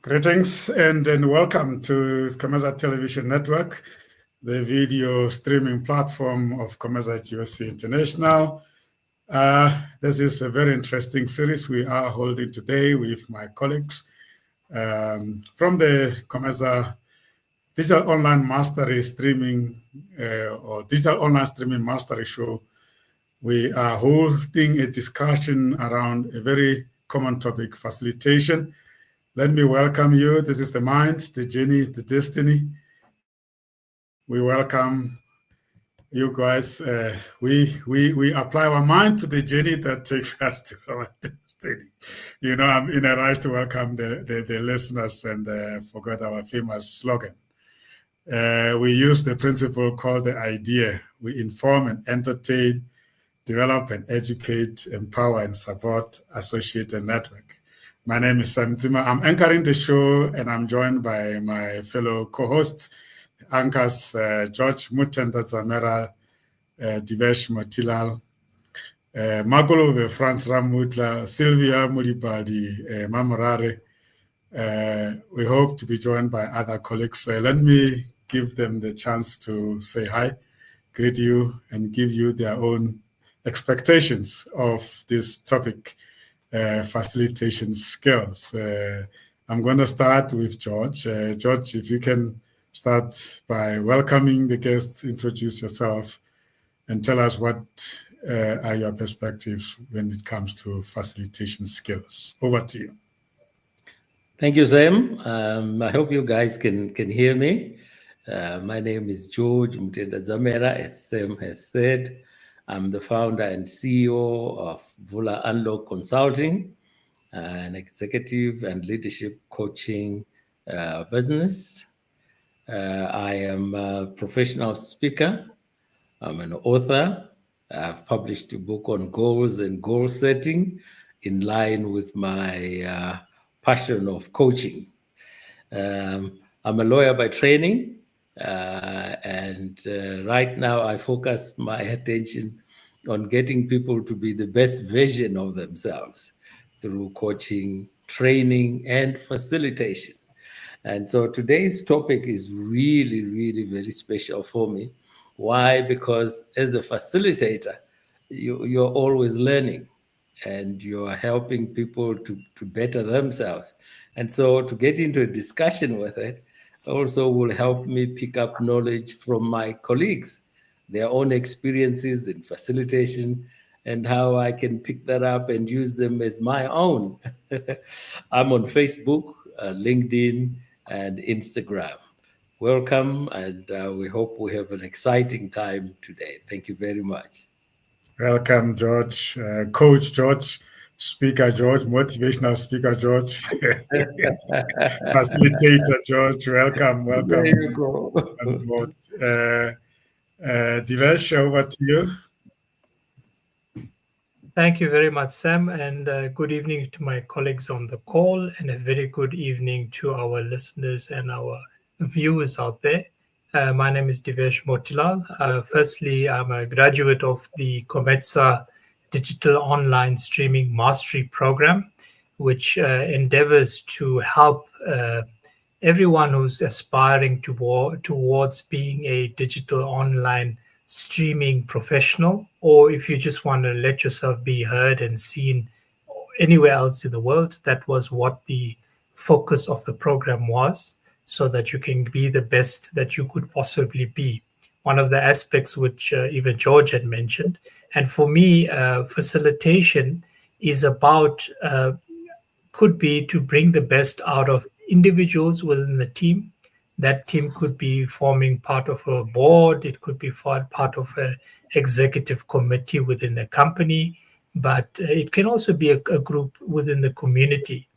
Greetings and welcome to COMETSA Television Network, the video streaming platform of COMETSA GOC International. This is a very interesting series we are holding today with my colleagues from the COMETSA Digital Online Mastery Streaming or Digital Online Streaming Mastery Show. We are holding a discussion around a very common topic, facilitation. Let me welcome you. This is the mind, the journey, the destiny. We welcome you guys. We apply our mind to the journey that takes us to our destiny. You know, I'm in a rush to welcome the listeners and forgot our famous slogan. We use the principle called the idea. We inform and entertain, develop and educate, empower and support, associate and network. My name is SuMC. I'm anchoring the show and I'm joined by my fellow co-hosts, anchors George Mutenda Zamera, Divesh Motilal, Magolove Franz Ramutla, Sylvia Mulibadi, Mamorare. We hope to be joined by other colleagues. Let me give them the chance to say hi, greet you, and give you their own expectations of this topic. Facilitation skills. I'm going to start with George. George, if you can start by welcoming the guests, introduce yourself, and tell us what are your perspectives when it comes to facilitation skills. Over to you. Thank you, Sam. I hope you guys can hear me. My name is George Mutenda Zamera, as Sam has said. I'm the founder and CEO of Vula Unlock Consulting, an executive and leadership coaching business. I am a professional speaker. I'm an author. I've published a book on goals and goal setting in line with my passion of coaching. I'm a lawyer by training. And right now I focus my attention on getting people to be the best version of themselves through coaching, training, and facilitation. And so today's topic is really, really very special for me. Why? Because as a facilitator, you're always learning and you're helping people to better themselves. And so to get into a discussion with it, also will help me pick up knowledge from my colleagues, their own experiences in facilitation, and how I can pick that up and use them as my own. I'm on Facebook, LinkedIn, and Instagram. Welcome, and we hope we have an exciting time today. Thank you very much. Welcome, George. Coach George. Speaker George, motivational speaker George, facilitator George, welcome. There you go. Divesh, over to you. Thank you very much, Sam, and good evening to my colleagues on the call, and a very good evening to our listeners and our viewers out there. My name is Divesh Motilal. Firstly, I'm a graduate of the COMETSA Digital Online Streaming Mastery Program, which endeavors to help everyone who's aspiring towards being a digital online streaming professional, or if you just want to let yourself be heard and seen anywhere else in the world. That was what the focus of the program was, so that you can be the best that you could possibly be. One of the aspects which even George had mentioned. And for me, facilitation is about, could be to bring the best out of individuals within the team. That team could be forming part of a board. It could be part of an executive committee within a company, but it can also be a group within the community.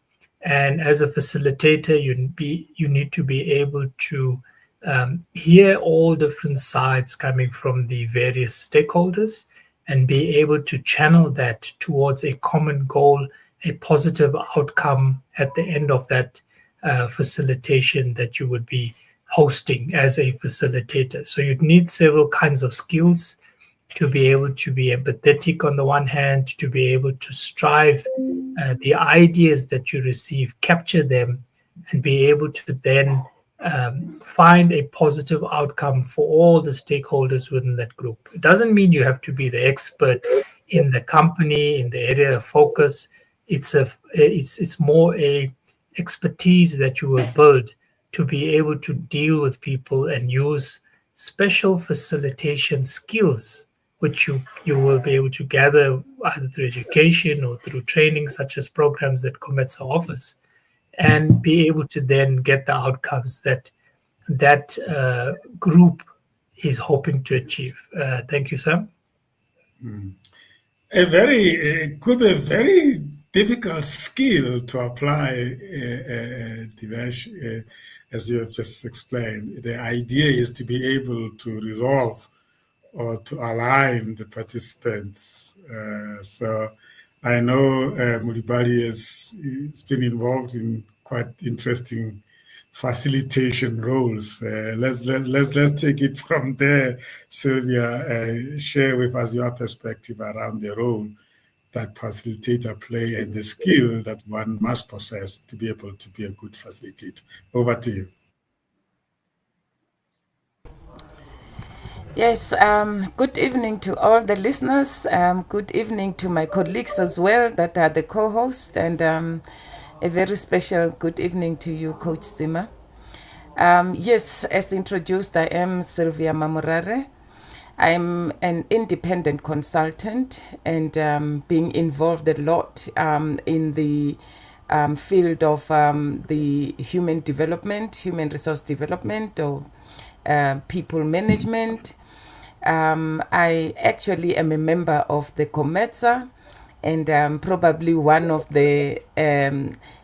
And as a facilitator, you need to be able to hear all different sides coming from the various stakeholders and be able to channel that towards a common goal, a positive outcome at the end of that facilitation that you would be hosting as a facilitator. So you'd need several kinds of skills to be able to be empathetic on the one hand, to be able to strive the ideas that you receive, capture them, and be able to then find a positive outcome for all the stakeholders within that group. It doesn't mean you have to be the expert in the company, in the area of focus. It's more a expertise that you will build to be able to deal with people and use special facilitation skills, which you will be able to gather either through education or through training, such as programs that COMETSA offers, and be able to then get the outcomes that group is hoping to achieve. Thank you, Sam. It could be a very difficult skill to apply, Divesh, as you have just explained. The idea is to be able to resolve or to align the participants. So I know Mulibali has been involved in quite interesting facilitation roles. Let's take it from there. Sylvia, share with us your perspective around the role that facilitator play and the skill that one must possess to be able to be a good facilitator. Over to you. Yes, good evening to all the listeners. Good evening to my colleagues as well that are the co-hosts, and a very special good evening to you, Coach Zima. Yes, as introduced, I am Sylvia Mamurare. I'm an independent consultant and being involved a lot in the field of the human resource development, or people management. I actually am a member of the COMETSA, and probably one of the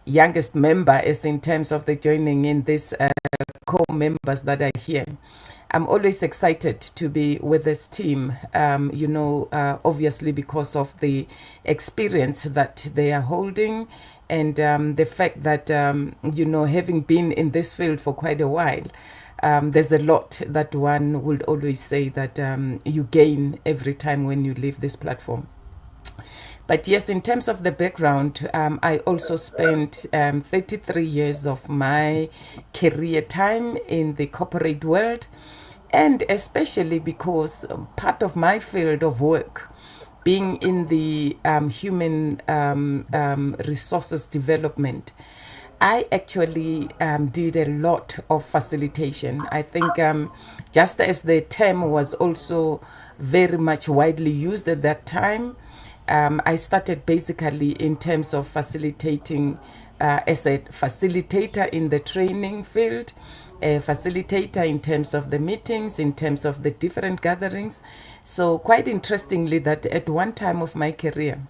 youngest members in terms of the joining in this co-members that are here. I'm always excited to be with this team, obviously because of the experience that they are holding, and the fact that, having been in this field for quite a while, there's a lot that one would always say that you gain every time when you leave this platform. But yes, in terms of the background, I also spent 33 years of my career time in the corporate world, and especially because part of my field of work, being in the human resources development, I actually did a lot of facilitation. I think just as the term was also very much widely used at that time, I started basically in terms of facilitating as a facilitator in the training field, a facilitator in terms of the meetings, in terms of the different gatherings. So quite interestingly, that at one time of my career,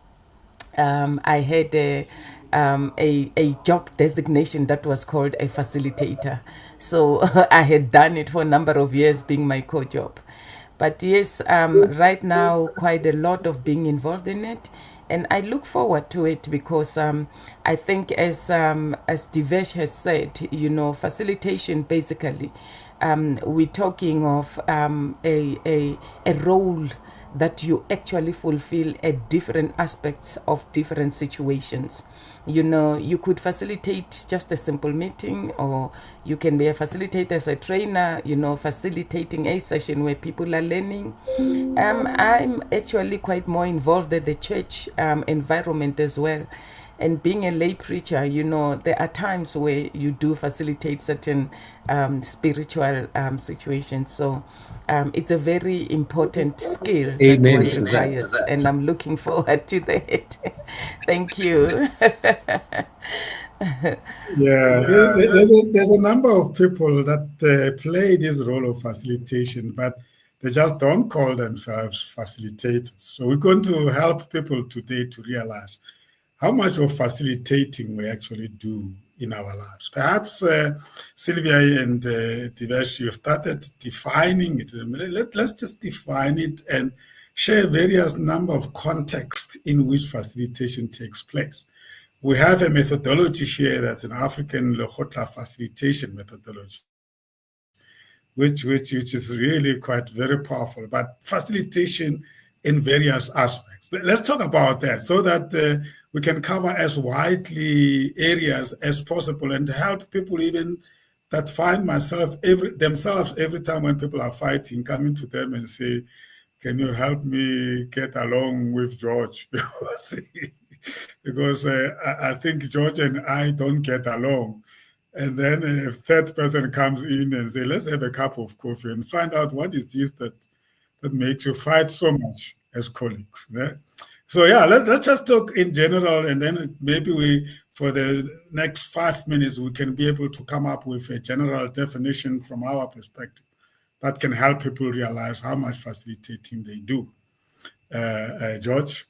I had a job designation that was called a facilitator. So I had done it for a number of years, being my co-job. But yes, right now, quite a lot of being involved in it. And I look forward to it because I think as Divesh has said, facilitation basically, we're talking of a role that you actually fulfill at different aspects of different situations. You could facilitate just a simple meeting, or you can be a facilitator as a trainer, facilitating a session where people are learning. I'm actually quite more involved in the church environment as well. And being a lay preacher, there are times where you do facilitate certain spiritual situations. So it's a very important skill that one requires, and I'm looking forward to that. Thank you. Yeah, there's a number of people that play this role of facilitation, but they just don't call themselves facilitators. So we're going to help people today to realize how much of facilitating we actually do in our lives. Perhaps Sylvia and Divesh, you started defining it. Let's just define it and share various number of contexts in which facilitation takes place. We have a methodology here that's an African LEGOTLA facilitation methodology, which is really quite very powerful. But facilitation in various aspects. Let's talk about that so that we can cover as widely areas as possible and help people even that find themselves every time when people are fighting, coming to them and say, can you help me get along with George? because I think George and I don't get along. And then a third person comes in and say, let's have a cup of coffee and find out what is this that makes you fight so much as colleagues. Yeah? So yeah, let's just talk in general, and then maybe for the next 5 minutes, we can be able to come up with a general definition from our perspective that can help people realize how much facilitating they do. George?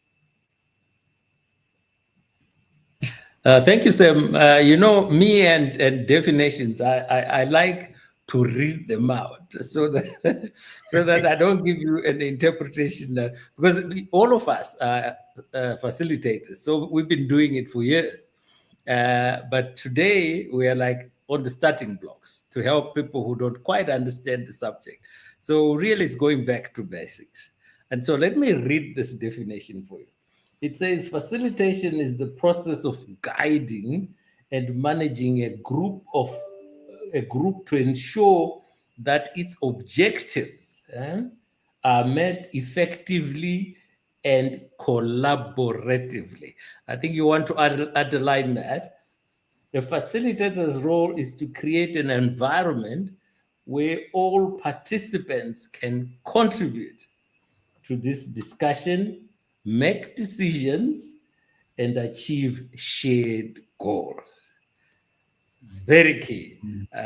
Thank you, Sam. You know, me and definitions, I like to read them out so that so that I don't give you an interpretation because all of us are facilitators, so we've been doing it for years. But today we are like on the starting blocks to help people who don't quite understand the subject. So really it's going back to basics. And so let me read this definition for you. It says facilitation is the process of guiding and managing a group to ensure that its objectives are met effectively and collaboratively. I think you want to underline that. The facilitator's role is to create an environment where all participants can contribute to this discussion, make decisions, and achieve shared goals. Very key.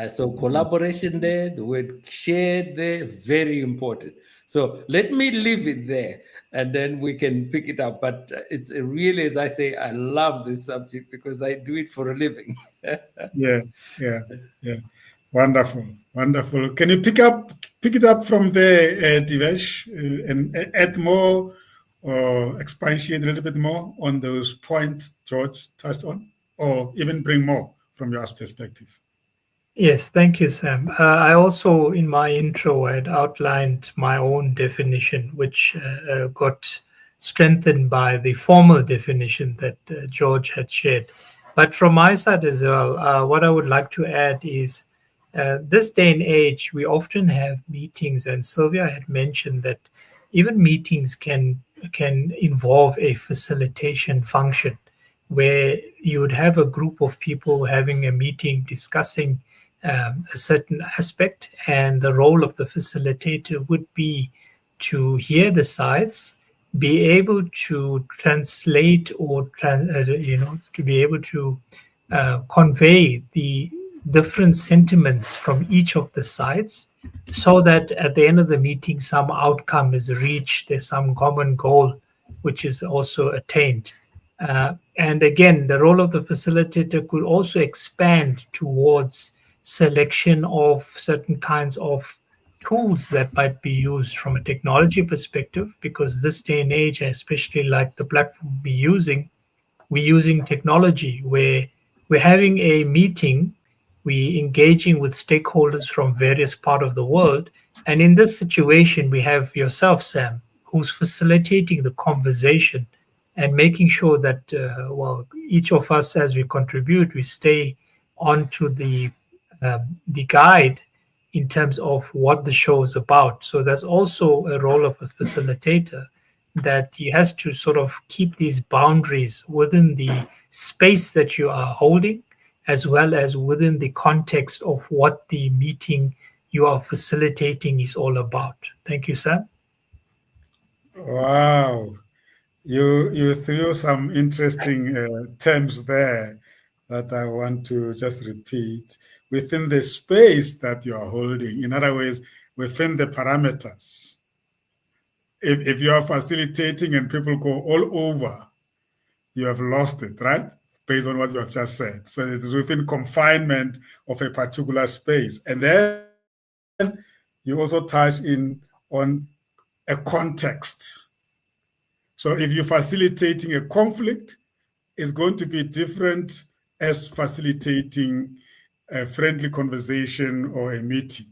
So collaboration there, the word shared there, very important. So let me leave it there, and then we can pick it up. But it's really, as I say, I love this subject because I do it for a living. Yeah. Wonderful. Can you pick it up from there, Divesh, and add more or expatiate a little bit more on those points George touched on, or even bring more from your perspective? Yes, thank you, Sam. I also, in my intro, had outlined my own definition, which got strengthened by the formal definition that George had shared. But from my side as well, what I would like to add is this day and age, we often have meetings, and Sylvia had mentioned that even meetings can involve a facilitation function where you would have a group of people having a meeting discussing a certain aspect, and the role of the facilitator would be to hear the sides, be able to translate or to be able to convey the different sentiments from each of the sides, so that at the end of the meeting some outcome is reached, there's some common goal which is also attained. And again, the role of the facilitator could also expand towards selection of certain kinds of tools that might be used from a technology perspective, because this day and age, especially like the platform we're using technology where we're having a meeting, we're engaging with stakeholders from various parts of the world. And in this situation, we have yourself, Sam, who's facilitating the conversation and making sure that, each of us, as we contribute, we stay onto the guide in terms of what the show is about. So that's also a role of a facilitator, that he has to sort of keep these boundaries within the space that you are holding, as well as within the context of what the meeting you are facilitating is all about. Thank you, Sam. Wow. You threw some interesting terms there that I want to just repeat. Within the space that you are holding, in other words, within the parameters. If you are facilitating and people go all over, you have lost it, right? Based on what you have just said. So it's within confinement of a particular space. And then you also touch on a context. So if you're facilitating a conflict, it's going to be different as facilitating a friendly conversation or a meeting.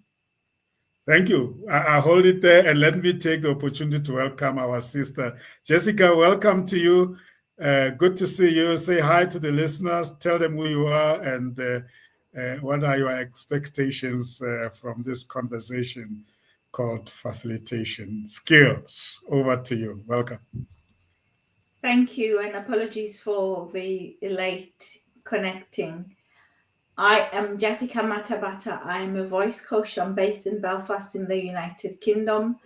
Thank you. I hold it there, and let me take the opportunity to welcome our sister. Jessica, welcome to you. Good to see you. Say hi to the listeners. Tell them who you are and what are your expectations from this conversation called Facilitation Skills. Over to you. Welcome. Thank you, and apologies for the late connecting. I am Jessica Matabata. I am a voice coach. I'm based in Belfast in the United Kingdom.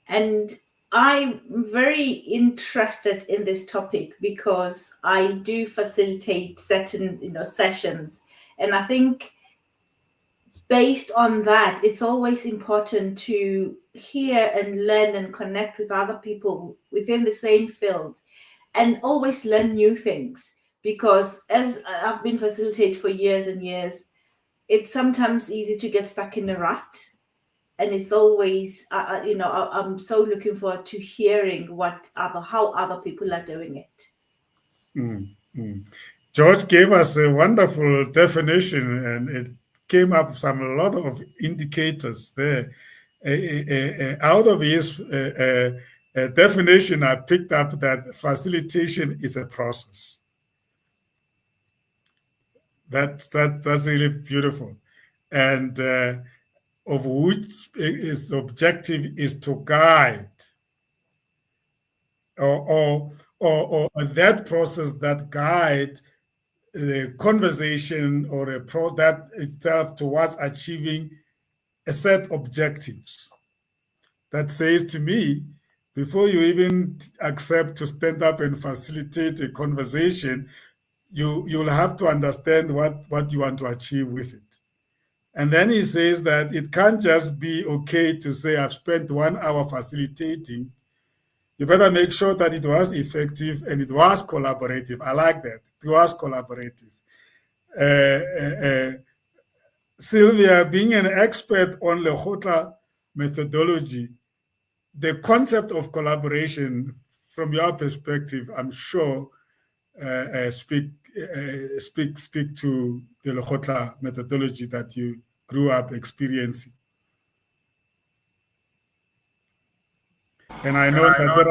And I'm very interested in this topic because I do facilitate certain, sessions. And I think based on that, it's always important to hear and learn and connect with other people within the same field and always learn new things. Because as I've been facilitating for years and years, it's sometimes easy to get stuck in a rut. And it's always, I'm so looking forward to hearing how other people are doing it. Mm-hmm. George gave us a wonderful definition, and it came up a lot of indicators there. Out of his definition, I picked up that facilitation is a process. That's really beautiful, and of which its objective is to guide or that process that guide the conversation or that itself towards achieving a set objectives. That says to me, before you even accept to stand up and facilitate a conversation, you'll have to understand what you want to achieve with it. And then he says that it can't just be okay to say, I've spent 1 hour facilitating. You better make sure that it was effective and it was collaborative. I like that. It was collaborative. Sylvia, being an expert on LEGOTLA methodology, the concept of collaboration, from your perspective, I'm sure, speak to the LEGOTLA methodology that you grew up experiencing. And I know that there are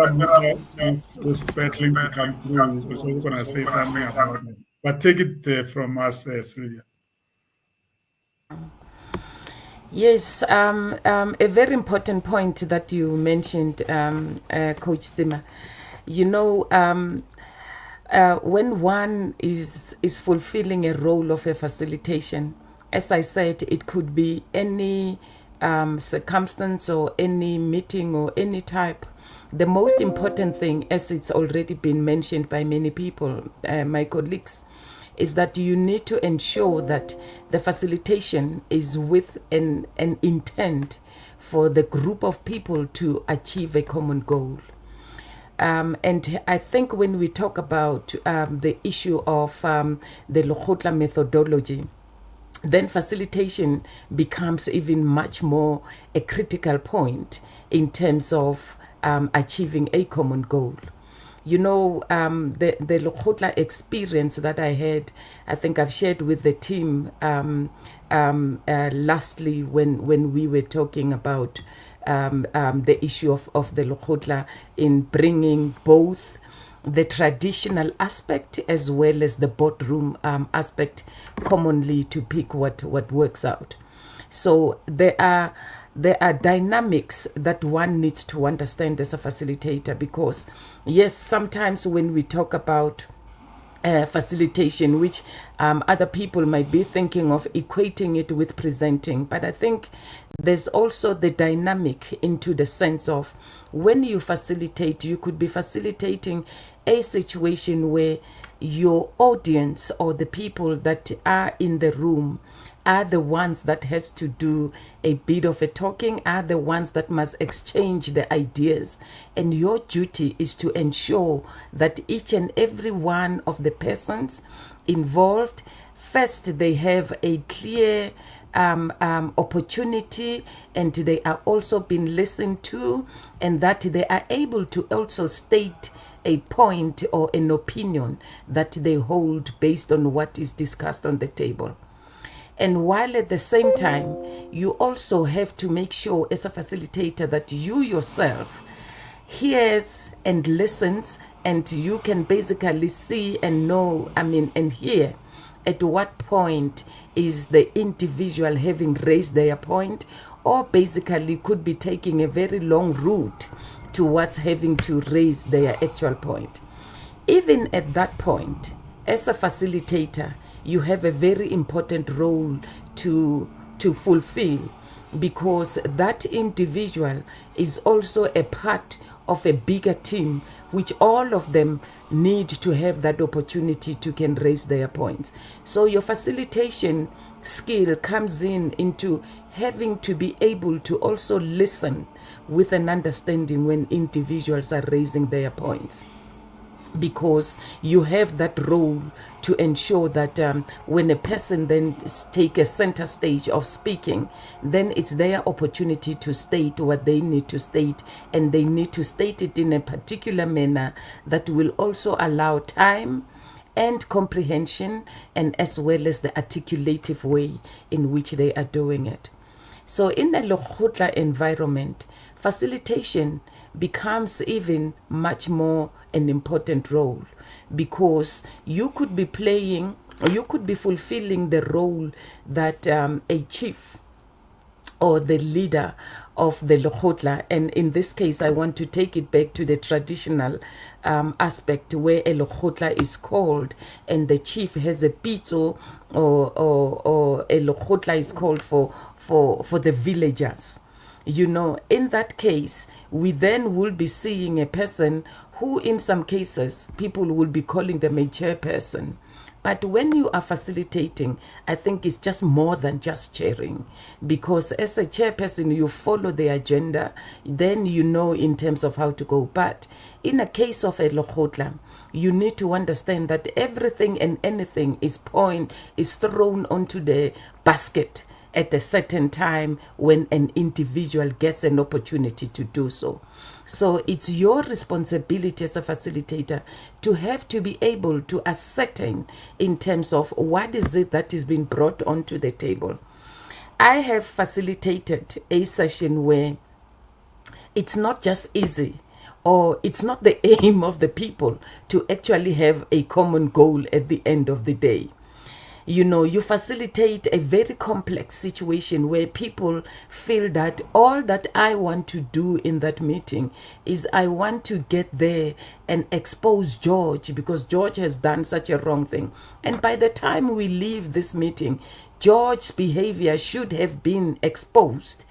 battling to come through. So we're going to say something about it. But take it from us, Sylvia. Yes, a very important point that you mentioned, Coach Zima. When one is fulfilling a role of a facilitation, as I said, it could be any circumstance or any meeting or any type. The most important thing, as it's already been mentioned by many people, my colleagues, is that you need to ensure that the facilitation is with an intent for the group of people to achieve a common goal. And I think when we talk about the issue of the LEGOTLA methodology, then facilitation becomes even much more a critical point in terms of achieving a common goal. The LEGOTLA experience that I had, I think I've shared with the team lastly when we were talking about the issue of the LEGOTLA in bringing both the traditional aspect as well as the boardroom aspect commonly to pick what works out. So there are dynamics that one needs to understand as a facilitator, because yes, sometimes when we talk about facilitation, which other people might be thinking of equating it with presenting, but I think there's also the dynamic into the sense of when you facilitate, you could be facilitating a situation where your audience or the people that are in the room are the ones that has to do a bit of a talking, are the ones that must exchange the ideas. And your duty is to ensure that each and every one of the persons involved, first they have a clear opportunity, and they are also being listened to, and that they are able to also state a point or an opinion that they hold based on what is discussed on the table. And while at the same time, you also have to make sure as a facilitator that you yourself hears and listens, and you can basically see and know, and hear at what point is the individual having raised their point, or basically could be taking a very long route towards having to raise their actual point. Even at that point, as a facilitator, you have a very important role to fulfill, because that individual is also a part of a bigger team, which all of them need to have that opportunity to can raise their points. So your facilitation skill comes into having to be able to also listen with an understanding when individuals are raising their points, because you have that role to ensure that when a person then take a center stage of speaking, then it's their opportunity to state what they need to state, and they need to state it in a particular manner that will also allow time and comprehension, and as well as the articulative way in which they are doing it. So in a LEGOTLA environment, facilitation becomes even much more an important role, because you could be playing, or you could be fulfilling the role that a chief or the leader of the LEGOTLA, and in this case I want to take it back to the traditional aspect where a LEGOTLA is called and the chief has a pitso, or a LEGOTLA is called for the villagers. In that case, we then will be seeing a person who in some cases people will be calling them a chairperson. But when you are facilitating, I think it's just more than just chairing, because as a chairperson, you follow the agenda, then you know in terms of how to go. But in a case of a LEGOTLA, you need to understand that everything and anything is thrown onto the basket at a certain time when an individual gets an opportunity to do so. So it's your responsibility as a facilitator to have to be able to ascertain in terms of what is it that is being brought onto the table. I have facilitated a session where it's not just easy, or it's not the aim of the people to actually have a common goal at the end of the day. You facilitate a very complex situation where people feel that all that I want to do in that meeting is I want to get there and expose George because George has done such a wrong thing. And by the time we leave this meeting, George's behavior should have been exposed,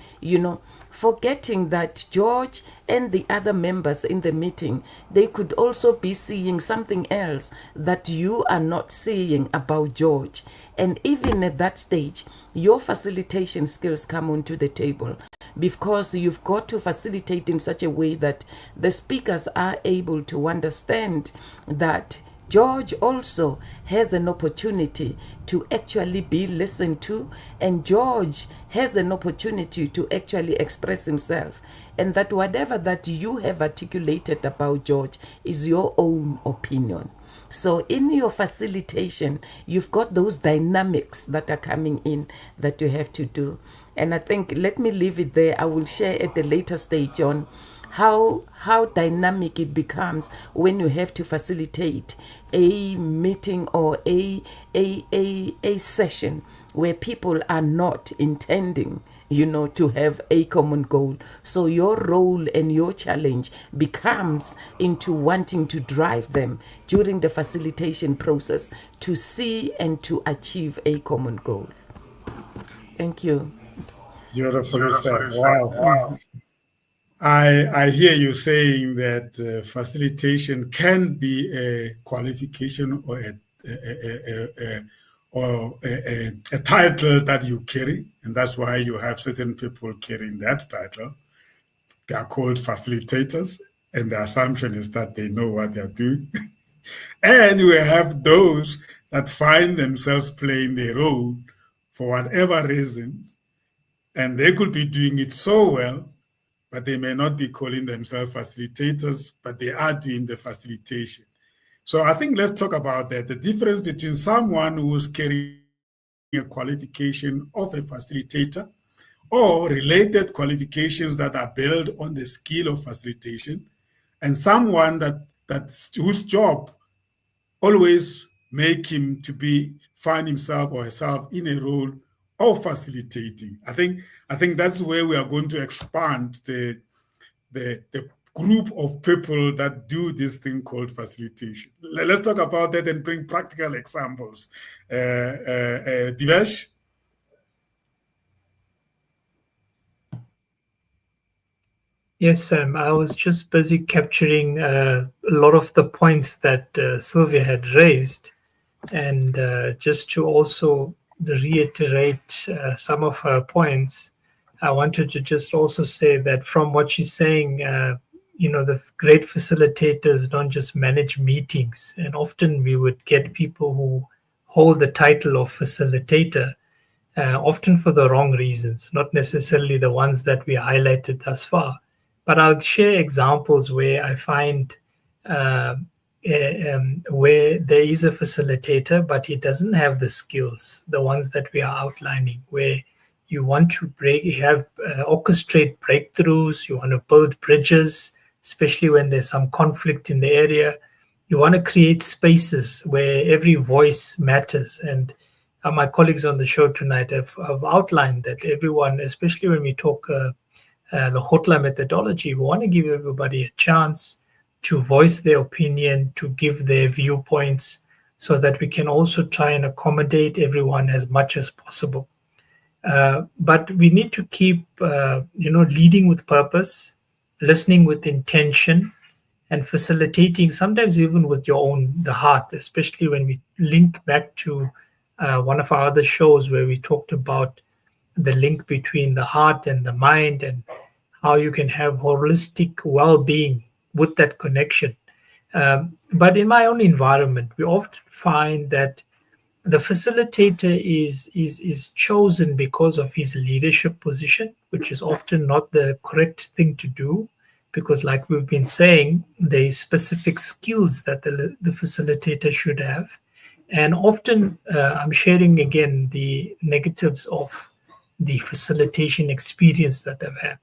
forgetting that George and the other members in the meeting, they could also be seeing something else that you are not seeing about George. And even at that stage, your facilitation skills come onto the table, because you've got to facilitate in such a way that the speakers are able to understand that George also has an opportunity to actually be listened to, and George has an opportunity to actually express himself, and that whatever that you have articulated about George is your own opinion. So in your facilitation, you've got those dynamics that are coming in that you have to do. And I think, let me leave it there. I will share at the later stage on how dynamic it becomes when you have to facilitate a meeting or a session where people are not intending to have a common goal. So your role and your challenge becomes into wanting to drive them during the facilitation process to see and to achieve a common goal. Thank you. Beautifully said. Wow. I hear you saying that facilitation can be a qualification or a title that you carry, and that's why you have certain people carrying that title. They are called facilitators, and the assumption is that they know what they're doing. And we have those that find themselves playing their role for whatever reasons, and they could be doing it so well, but they may not be calling themselves facilitators, but they are doing the facilitation. So I think let's talk about that, the difference between someone who's carrying a qualification of a facilitator or related qualifications that are built on the skill of facilitation, and someone whose job always make him to find himself or herself in a role of facilitating. I think that's where we are going to expand the group of people that do this thing called facilitation. Let's talk about that and bring practical examples. Divesh? Yes, Sam, I was just busy capturing a lot of the points that Sylvia had raised. And just to also reiterate some of her points, I wanted to just also say that from what she's saying, the great facilitators don't just manage meetings. And often we would get people who hold the title of facilitator, often for the wrong reasons, not necessarily the ones that we highlighted thus far. But I'll share examples where I find where there is a facilitator, but he doesn't have the skills, the ones that we are outlining, where you want to orchestrate breakthroughs, you want to build bridges, especially when there's some conflict in the area. You want to create spaces where every voice matters. And my colleagues on the show tonight have outlined that everyone, especially when we talk LEGOTLA methodology, we want to give everybody a chance to voice their opinion, to give their viewpoints, so that we can also try and accommodate everyone as much as possible. But we need to keep, leading with purpose, listening with intention, and facilitating sometimes even with the heart, especially when we link back to one of our other shows where we talked about the link between the heart and the mind and how you can have holistic well-being with that connection. But in my own environment, we often find that the facilitator is chosen because of his leadership position, which is often not the correct thing to do, because like we've been saying, there is specific skills that the facilitator should have. And often I'm sharing again the negatives of the facilitation experience that I've had,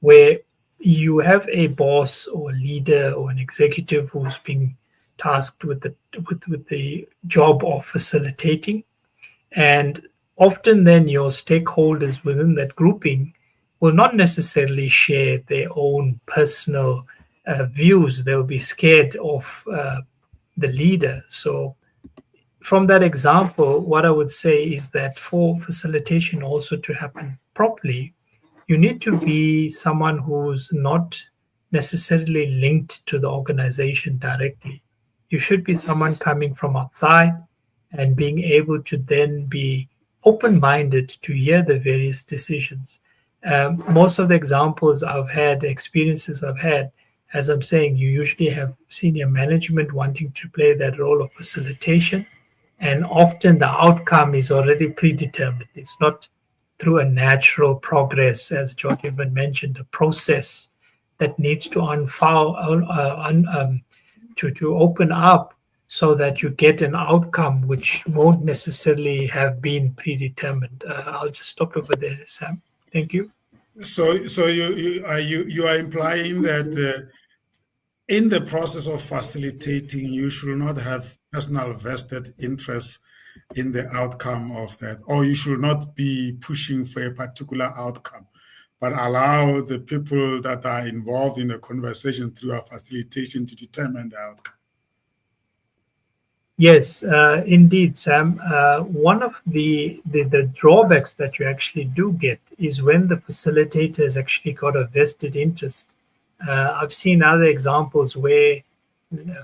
where you have a boss or leader or an executive who's being tasked with the job of facilitating, and often then your stakeholders within that grouping will not necessarily share their own personal views. They'll be scared of the leader. So from that example, what I would say is that for facilitation also to happen properly, you need to be someone who's not necessarily linked to the organization directly. You should be someone coming from outside and being able to then be open-minded to hear the various decisions. Most of the examples I've had, experiences I've had, as I'm saying, you usually have senior management wanting to play that role of facilitation, and often the outcome is already predetermined. It's not through a natural progress, as George even mentioned, a process that needs to unfold, to open up so that you get an outcome which won't necessarily have been predetermined. I'll just stop over there, Sam. Thank you. So you are implying that in the process of facilitating, you should not have personal vested interest in the outcome of that, or you should not be pushing for a particular outcome, but allow the people that are involved in a conversation through a facilitation to determine the outcome. Yes, indeed, Sam. One of the drawbacks that you actually do get is when the facilitator has actually got a vested interest. I've seen other examples where,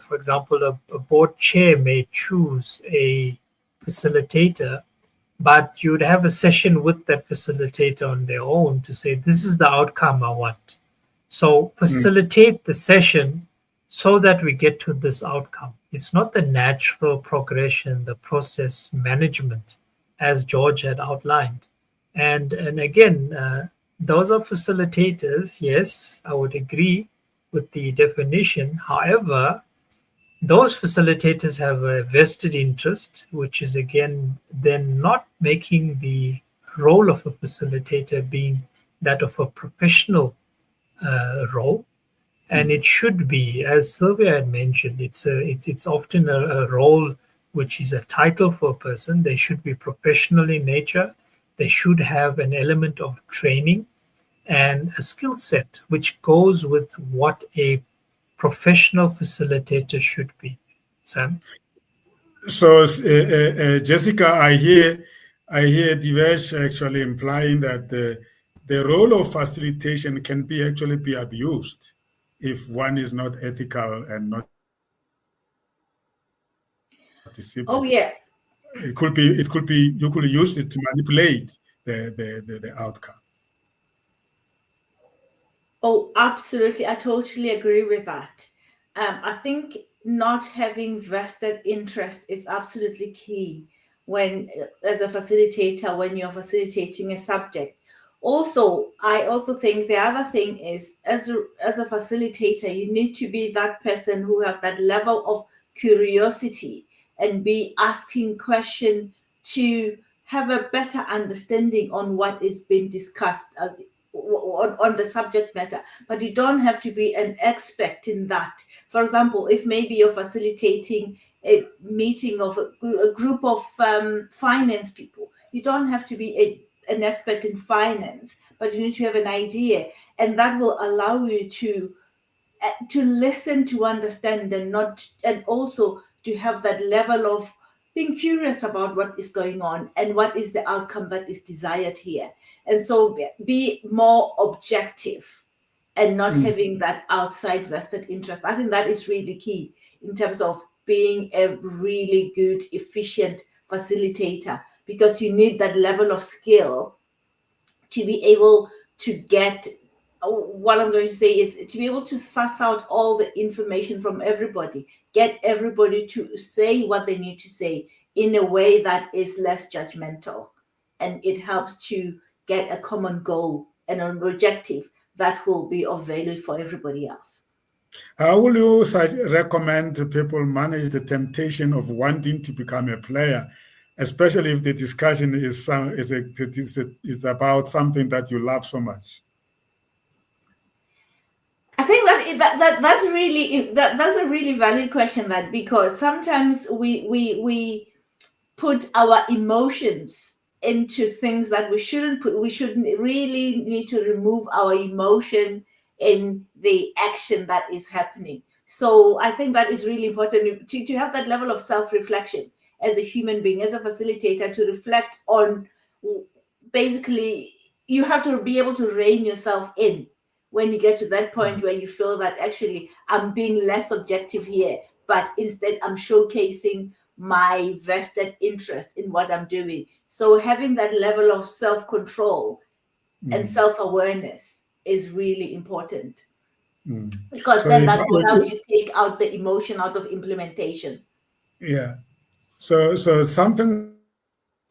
for example, a board chair may choose a facilitator, but you'd have a session with that facilitator on their own to say, this is the outcome I want. So facilitate the session so that we get to this outcome. It's not the natural progression, the process management, as George had outlined. And again, those are facilitators. Yes, I would agree with the definition. However, those facilitators have a vested interest, which is again then not making the role of a facilitator being that of a professional role. And it should be, as Sylvia had mentioned, it's often a role which is a title for a person. They should be professional in nature. They should have an element of training and a skill set which goes with what a professional facilitator should be. Sam? So, Jessica, I hear Divesh actually implying that the role of facilitation can actually be abused if one is not ethical and not disciplined. Oh yeah. It could be. You could use it to manipulate the outcome. Oh, absolutely. I totally agree with that. I think not having vested interest is absolutely key when, as a facilitator, when you're facilitating a subject. Also, I also think the other thing is, as a facilitator, you need to be that person who have that level of curiosity and be asking questions to have a better understanding on what is being discussed on the subject matter, but you don't have to be an expert in that. For example, if maybe you're facilitating a meeting of a group of finance people, you don't have to be an expert in finance, but you need to have an idea, and that will allow you to listen, to understand, and also to have that level of being curious about what is going on and what is the outcome that is desired here. And so be more objective and not having that outside vested interest. I think that is really key in terms of being a really good, efficient facilitator, because you need that level of skill to be able to get, what I'm going to say is, to be able to suss out all the information from everybody, get everybody to say what they need to say in a way that is less judgmental. And it helps to get a common goal and an objective that will be of value for everybody else. How will you recommend people manage the temptation of wanting to become a player, especially if the discussion is about something that you love so much? I think that's a really valid question, that because sometimes we put our emotions into things that we shouldn't put. We shouldn't really need to remove our emotion in the action that is happening. So I think that is really important to have that level of self-reflection as a human being, as a facilitator, to reflect on, basically, you have to be able to rein yourself in when you get to that point where you feel that actually I'm being less objective here, but instead I'm showcasing my vested interest in what I'm doing. So having that level of self-control and self-awareness is really important, because So then that will help you take out the emotion out of implementation. Yeah. So something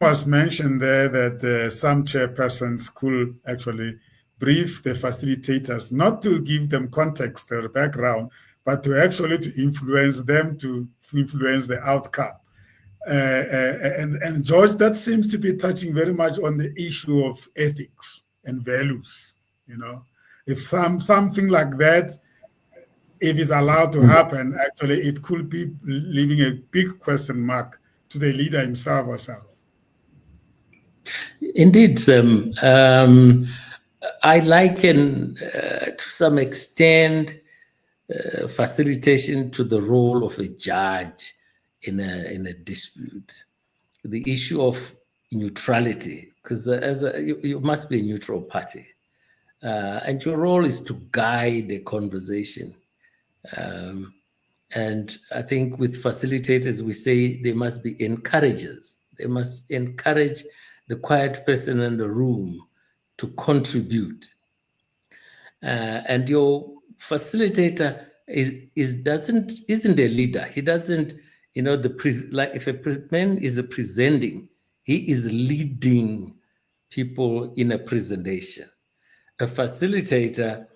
was mentioned there that some chairpersons could actually brief the facilitators, not to give them context or background, but to actually to influence them, to influence the outcome. And George, that seems to be touching very much on the issue of ethics and values. You know, if something like that, if it's allowed to happen, actually, it could be leaving a big question mark to the leader himself or herself. Indeed, Sam. I liken, to some extent, facilitation to the role of a judge in a dispute. The issue of neutrality, because you must be a neutral party, and your role is to guide a conversation. And I think with facilitators, we say they must be encouragers. They must encourage the quiet person in the room to contribute. And your facilitator isn't a leader. He doesn't, like if a man is presenting, he is leading people in a presentation. A facilitator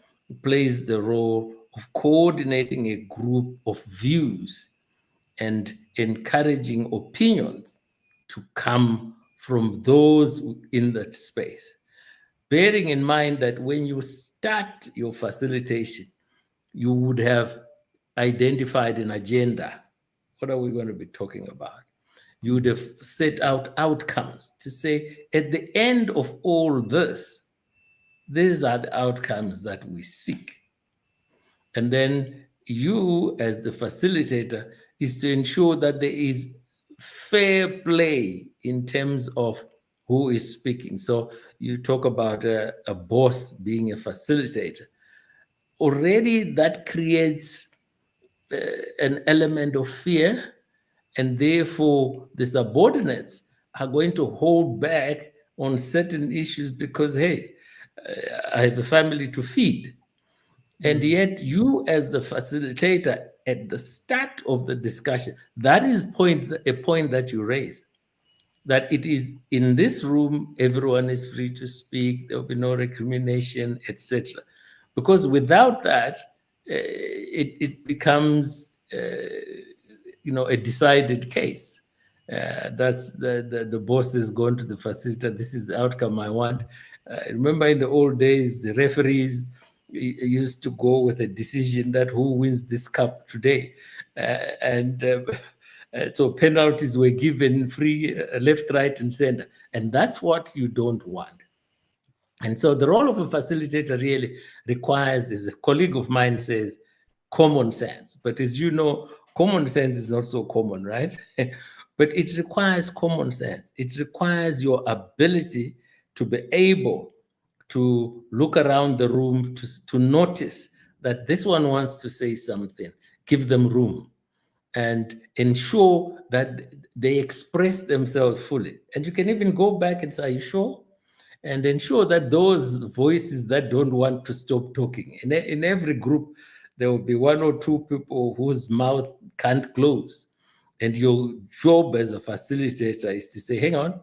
plays the role of coordinating a group of views and encouraging opinions to come from those in that space. Bearing in mind that when you start your facilitation, you would have identified an agenda. What are we going to be talking about? You would have set out outcomes to say, at the end of all this, these are the outcomes that we seek. And then you, as the facilitator, is to ensure that there is fair play in terms of who is speaking. So you talk about a boss being a facilitator. Already that creates an element of fear, and therefore the subordinates are going to hold back on certain issues because, hey, I have a family to feed. And yet you as a facilitator at the start of the discussion, that is a point that you raise, that it is in this room, everyone is free to speak, there will be no recrimination, etc. Because without that, it becomes a decided case. That's the boss is going to the facilitator, this is the outcome I want. Remember in the old days, the referees used to go with a decision that who wins this cup today. So penalties were given free, left, right, and center. And that's what you don't want. And so the role of a facilitator really requires, as a colleague of mine says, common sense. But as you know, common sense is not so common, right? But it requires common sense. It requires your ability to be able to look around the room, to notice that this one wants to say something, give them room, and ensure that they express themselves fully. And you can even go back and say, are you sure? And ensure that those voices that don't want to stop talking, in every group, there will be one or two people whose mouth can't close. And your job as a facilitator is to say, hang on,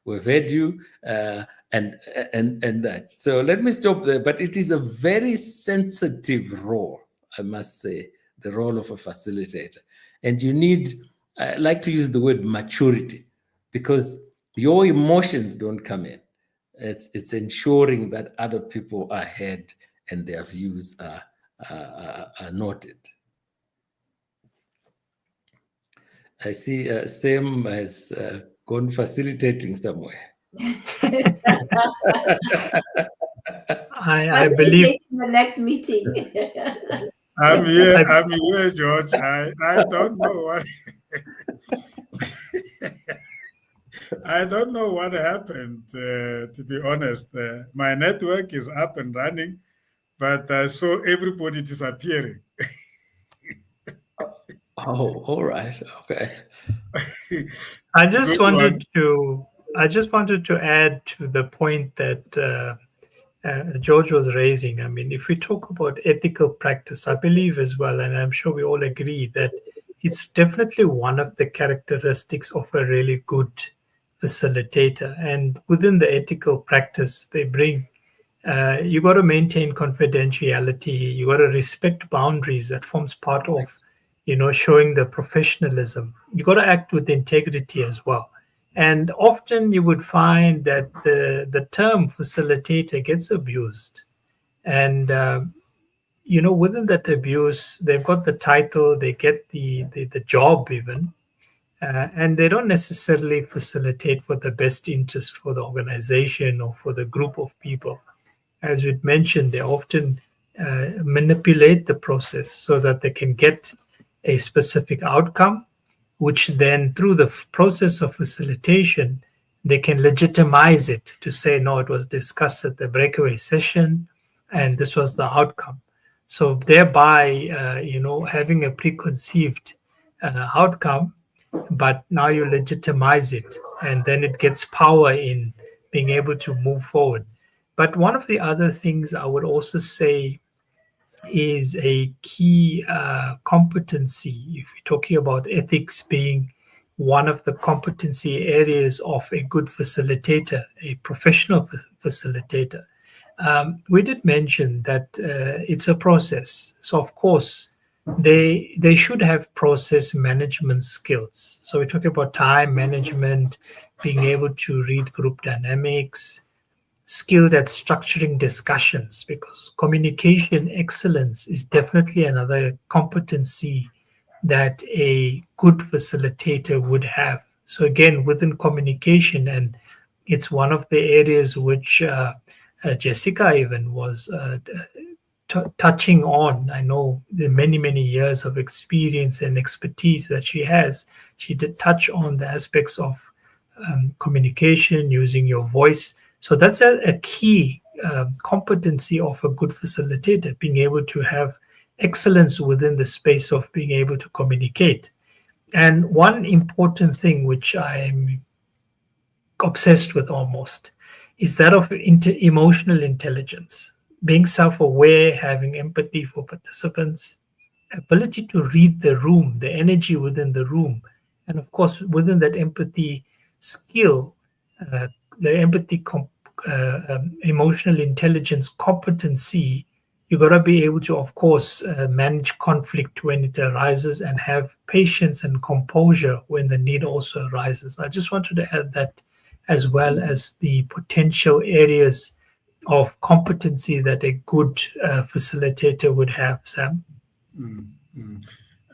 we've heard you, and that. So let me stop there. But it is a very sensitive role, I must say, the role of a facilitator. And you need, I like to use the word maturity, because your emotions don't come in. It's ensuring that other people are heard and their views are noted. I see Sam has gone facilitating somewhere. I believe the next meeting. I'm here, George. I don't know what I don't know what happened, to be honest. My network is up and running, but I saw everybody disappearing. Oh, all right. Okay. I just wanted to add to the point that George was raising. I mean, if we talk about ethical practice, I believe as well, and I'm sure we all agree that it's definitely one of the characteristics of a really good facilitator. And within the ethical practice, they bring, you got to maintain confidentiality, you got to respect boundaries. That forms part of, showing the professionalism. You got to act with integrity as well. And often you would find that the term facilitator gets abused. And, within that abuse, they've got the title, they get the job even, and they don't necessarily facilitate for the best interest for the organization or for the group of people. As we'd mentioned, they often manipulate the process so that they can get a specific outcome, which then through the process of facilitation, they can legitimize it to say, no, it was discussed at the breakaway session and this was the outcome. So thereby, having a preconceived outcome, but now you legitimize it and then it gets power in being able to move forward. But one of the other things I would also say is a key competency, if we're talking about ethics being one of the competency areas of a good facilitator, a professional facilitator. We did mention that it's a process. So of course, they should have process management skills. So we're talking about time management, being able to read group dynamics, skilled at structuring discussions, because communication excellence is definitely another competency that a good facilitator would have. So again, within communication, and it's one of the areas which Jessica even was touching on. I know the many years of experience and expertise that she has. She did touch on the aspects of communication, using your voice. So that's a key competency of a good facilitator, being able to have excellence within the space of being able to communicate. And one important thing which I'm obsessed with almost is that of emotional intelligence, being self-aware, having empathy for participants, ability to read the room, the energy within the room, and of course within that empathy skill, the empathy emotional intelligence competency, you got to be able to, of course, manage conflict when it arises and have patience and composure when the need also arises. I just wanted to add that, as well as the potential areas of competency that a good facilitator would have, Sam.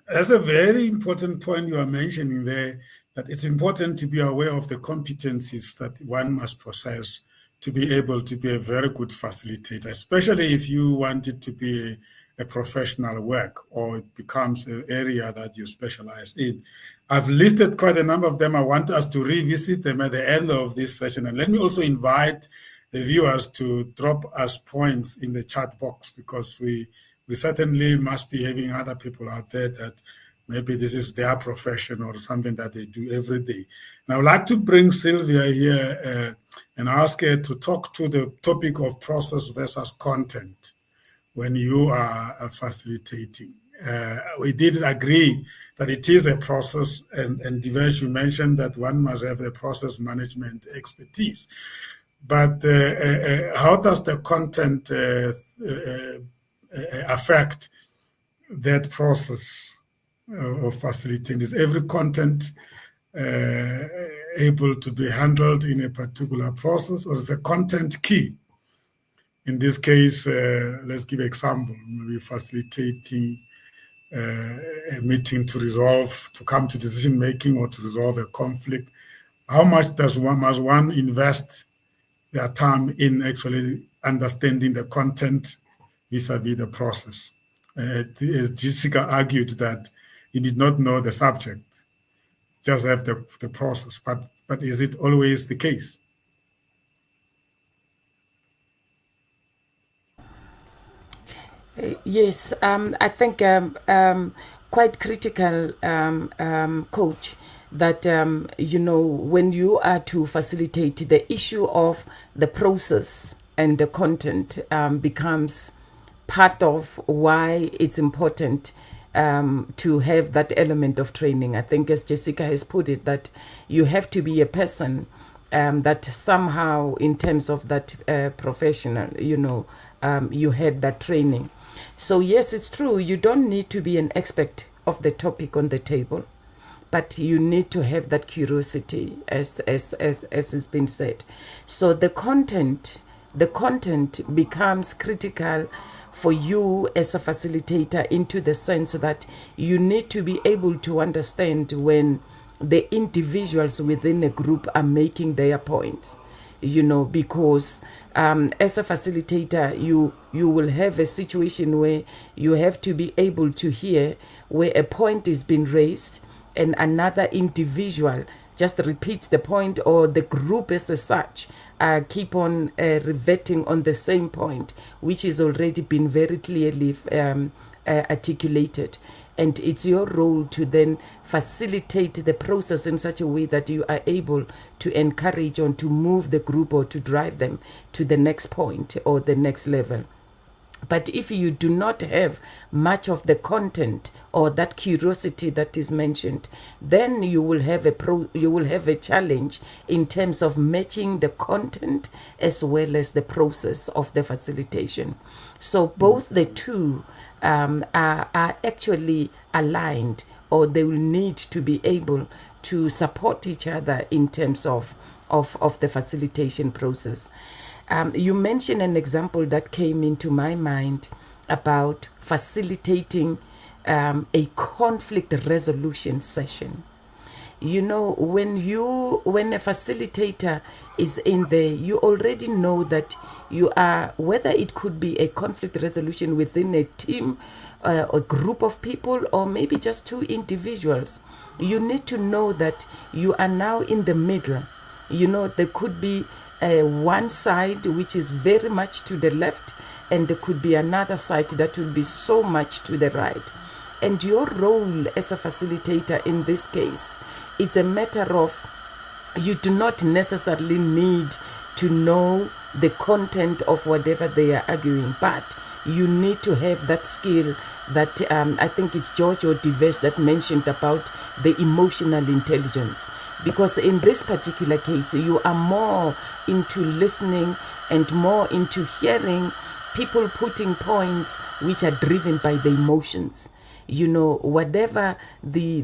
That's a very important point you are mentioning there, that it's important to be aware of the competencies that one must possess to be able to be a very good facilitator, especially if you want it to be a professional work or it becomes an area that you specialize in. I've listed quite a number of them. I want us to revisit them at the end of this session. And let me also invite the viewers to drop us points in the chat box, because we certainly must be having other people out there that maybe this is their profession or something that they do every day. And I would like to bring Sylvia here and ask her to talk to the topic of process versus content when you are facilitating. We did agree that it is a process, and Divesh, you mentioned that one must have the process management expertise. But how does the content affect that process of facilitating? Is every content able to be handled in a particular process, or is the content key? In this case, let's give an example. Maybe facilitating a meeting to come to decision making or to resolve a conflict. How much must one invest their time in actually understanding the content vis-a-vis the process? As Jessica argued that you did not know the subject, just have the process. But is it always the case? Yes, I think quite critical, coach, that, when you are to facilitate, the issue of the process and the content becomes part of why it's important to have that element of training. I think, as Jessica has put it, that you have to be a person that somehow, in terms of that professional, you had that training. So yes, it's true, you don't need to be an expert of the topic on the table, but you need to have that curiosity, as has been said. So the content becomes critical for you as a facilitator, into the sense that you need to be able to understand when the individuals within a group are making their points, because as a facilitator, you will have a situation where you have to be able to hear where a point is being raised and another individual just repeats the point, or the group as such keep on reverting on the same point, which is already been very clearly articulated. And it's your role to then facilitate the process in such a way that you are able to encourage or to move the group or to drive them to the next point or the next level. But if you do not have much of the content or that curiosity that is mentioned, then you will have a challenge in terms of matching the content as well as the process of the facilitation. So both the two are actually aligned, or they will need to be able to support each other in terms of the facilitation process. You mentioned an example that came into my mind about facilitating a conflict resolution session. You know, when a facilitator is in there, you already know that you are, whether it could be a conflict resolution within a team, a group of people, or maybe just two individuals, you need to know that you are now in the middle. You know, there could be one side which is very much to the left, and there could be another side that will be so much to the right. And your role as a facilitator in this case, it's a matter of, you do not necessarily need to know the content of whatever they are arguing, but you need to have that skill that I think it's George or Divesh that mentioned about the emotional intelligence. Because in this particular case, you are more into listening and more into hearing people putting points which are driven by the emotions. You know, whatever the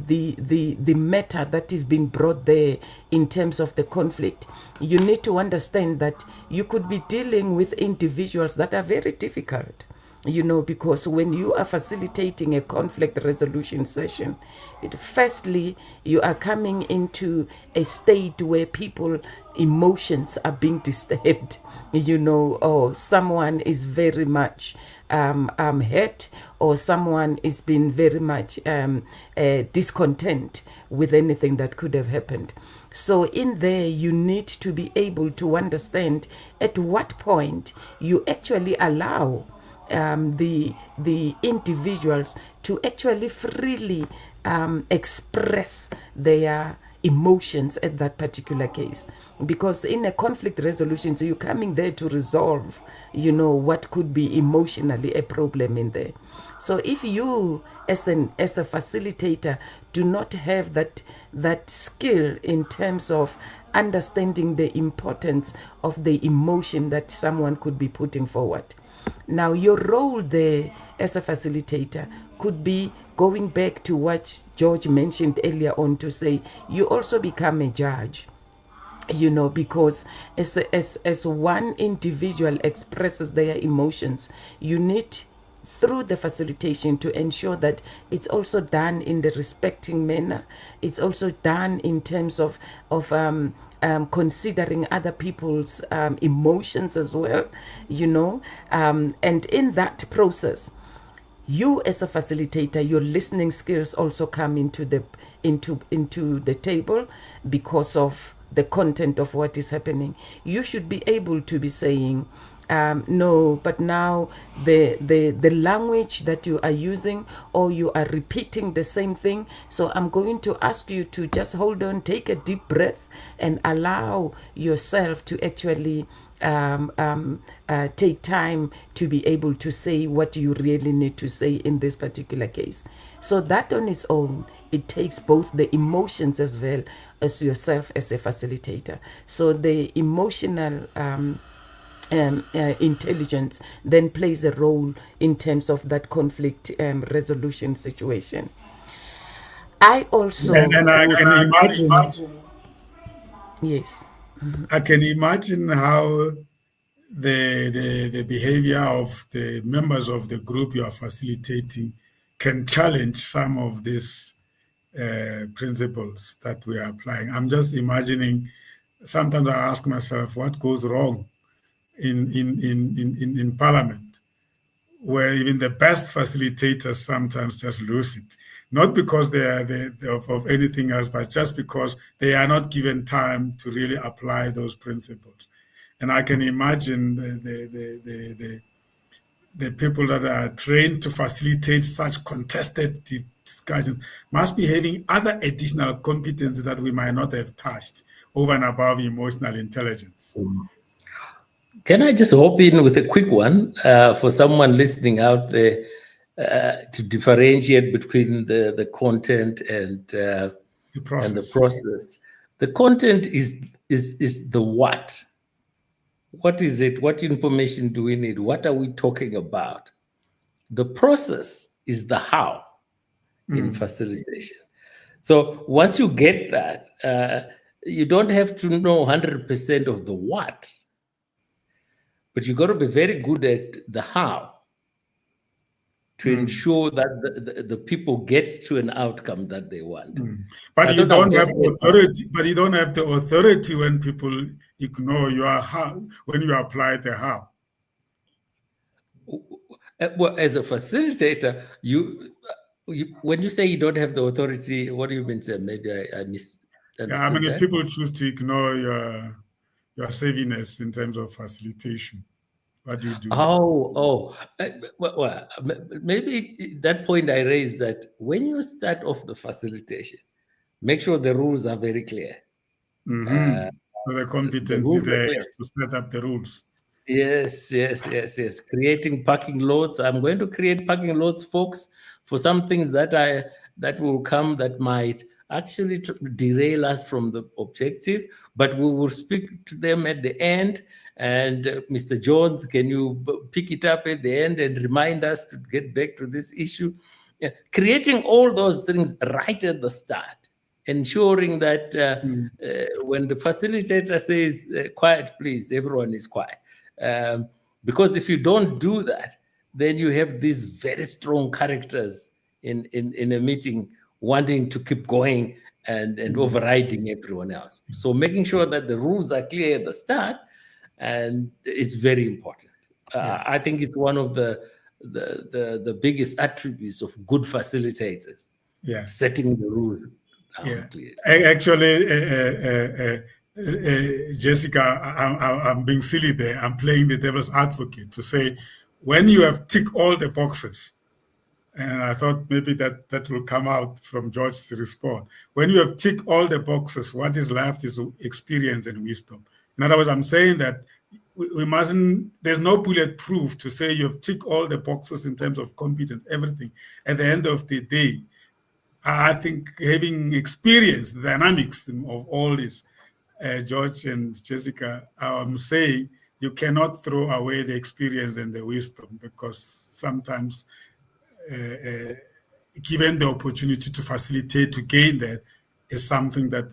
matter that is being brought there in terms of the conflict, you need to understand that you could be dealing with individuals that are very difficult. You know, because when you are facilitating a conflict resolution session, firstly, you are coming into a state where people emotions are being disturbed. You know, or someone is very much hurt, or someone is being very much discontent with anything that could have happened. So in there, you need to be able to understand at what point you actually allow the individuals to actually freely express their emotions at that particular case. Because in a conflict resolution, so you're coming there to resolve, you know, what could be emotionally a problem in there. So if you as a facilitator do not have that skill in terms of understanding the importance of the emotion that someone could be putting forward, now your role there as a facilitator could be going back to what George mentioned earlier on, to say you also become a judge. You know, because as one individual expresses their emotions, you need, through the facilitation, to ensure that it's also done in the respecting manner. It's also done in terms of considering other people's emotions as well, you know. And in that process, you as a facilitator, your listening skills also come into the table because of the content of what is happening. You should be able to be saying, no, but now the language that you are using, or you are repeating the same thing, so I'm going to ask you to just hold on, take a deep breath, and allow yourself to actually take time to be able to say what you really need to say in this particular case. So that on its own, it takes both the emotions as well as yourself as a facilitator. So the emotional intelligence then plays a role in terms of that conflict resolution situation. I also and I can imagine. Yes. I can imagine how the behavior of the members of the group you are facilitating can challenge some of these principles that we are applying. I'm just imagining, sometimes I ask myself, what goes wrong in Parliament, where even the best facilitators sometimes just lose it. Not because they are of anything else, but just because they are not given time to really apply those principles. And I can imagine the people that are trained to facilitate such contested discussions must be having other additional competencies that we might not have touched over and above emotional intelligence. Can I just hop in with a quick one for someone listening out there to differentiate between the content and the process? The content is the what. What is it? What information do we need? What are we talking about? The process is the how in facilitation. So once you get that, you don't have to know 100% of the what, but you got to be very good at the how to ensure that the people get to an outcome that they want. But you don't have authority. But you don't have the authority when people ignore your how, when you apply the how. Well, as a facilitator, when you say you don't have the authority, what do you mean, sir? Maybe I misunderstood. Yeah, I mean, if people choose to ignore your savviness in terms of facilitation, what do you do? Well, maybe that point I raised, that when you start off the facilitation, make sure the rules are very clear. So the competency there is to set up the rules. Yes. Creating parking lots. I'm going to create parking lots, folks, for some things that will come that might actually derail us from the objective, but we will speak to them at the end. And Mr. Jones, can you pick it up at the end and remind us to get back to this issue? Yeah. Creating all those things right at the start, ensuring that when the facilitator says, quiet, please, everyone is quiet. Because if you don't do that, then you have these very strong characters in a meeting wanting to keep going and overriding everyone else. So making sure that the rules are clear at the start, and it's very important. I think it's one of the biggest attributes of good facilitators. Yeah, setting the rules. Actually, Jessica, I'm being silly there. I'm playing the devil's advocate to say, when you have ticked all the boxes, and I thought maybe that will come out from George's response. When you have ticked all the boxes, what is left is experience and wisdom. In other words, I'm saying that we mustn't, there's no bulletproof to say you have ticked all the boxes in terms of competence, everything. At the end of the day, I think having experienced the dynamics of all this, George and Jessica, I'm saying you cannot throw away the experience and the wisdom, because sometimes given the opportunity to facilitate, to gain that, is something that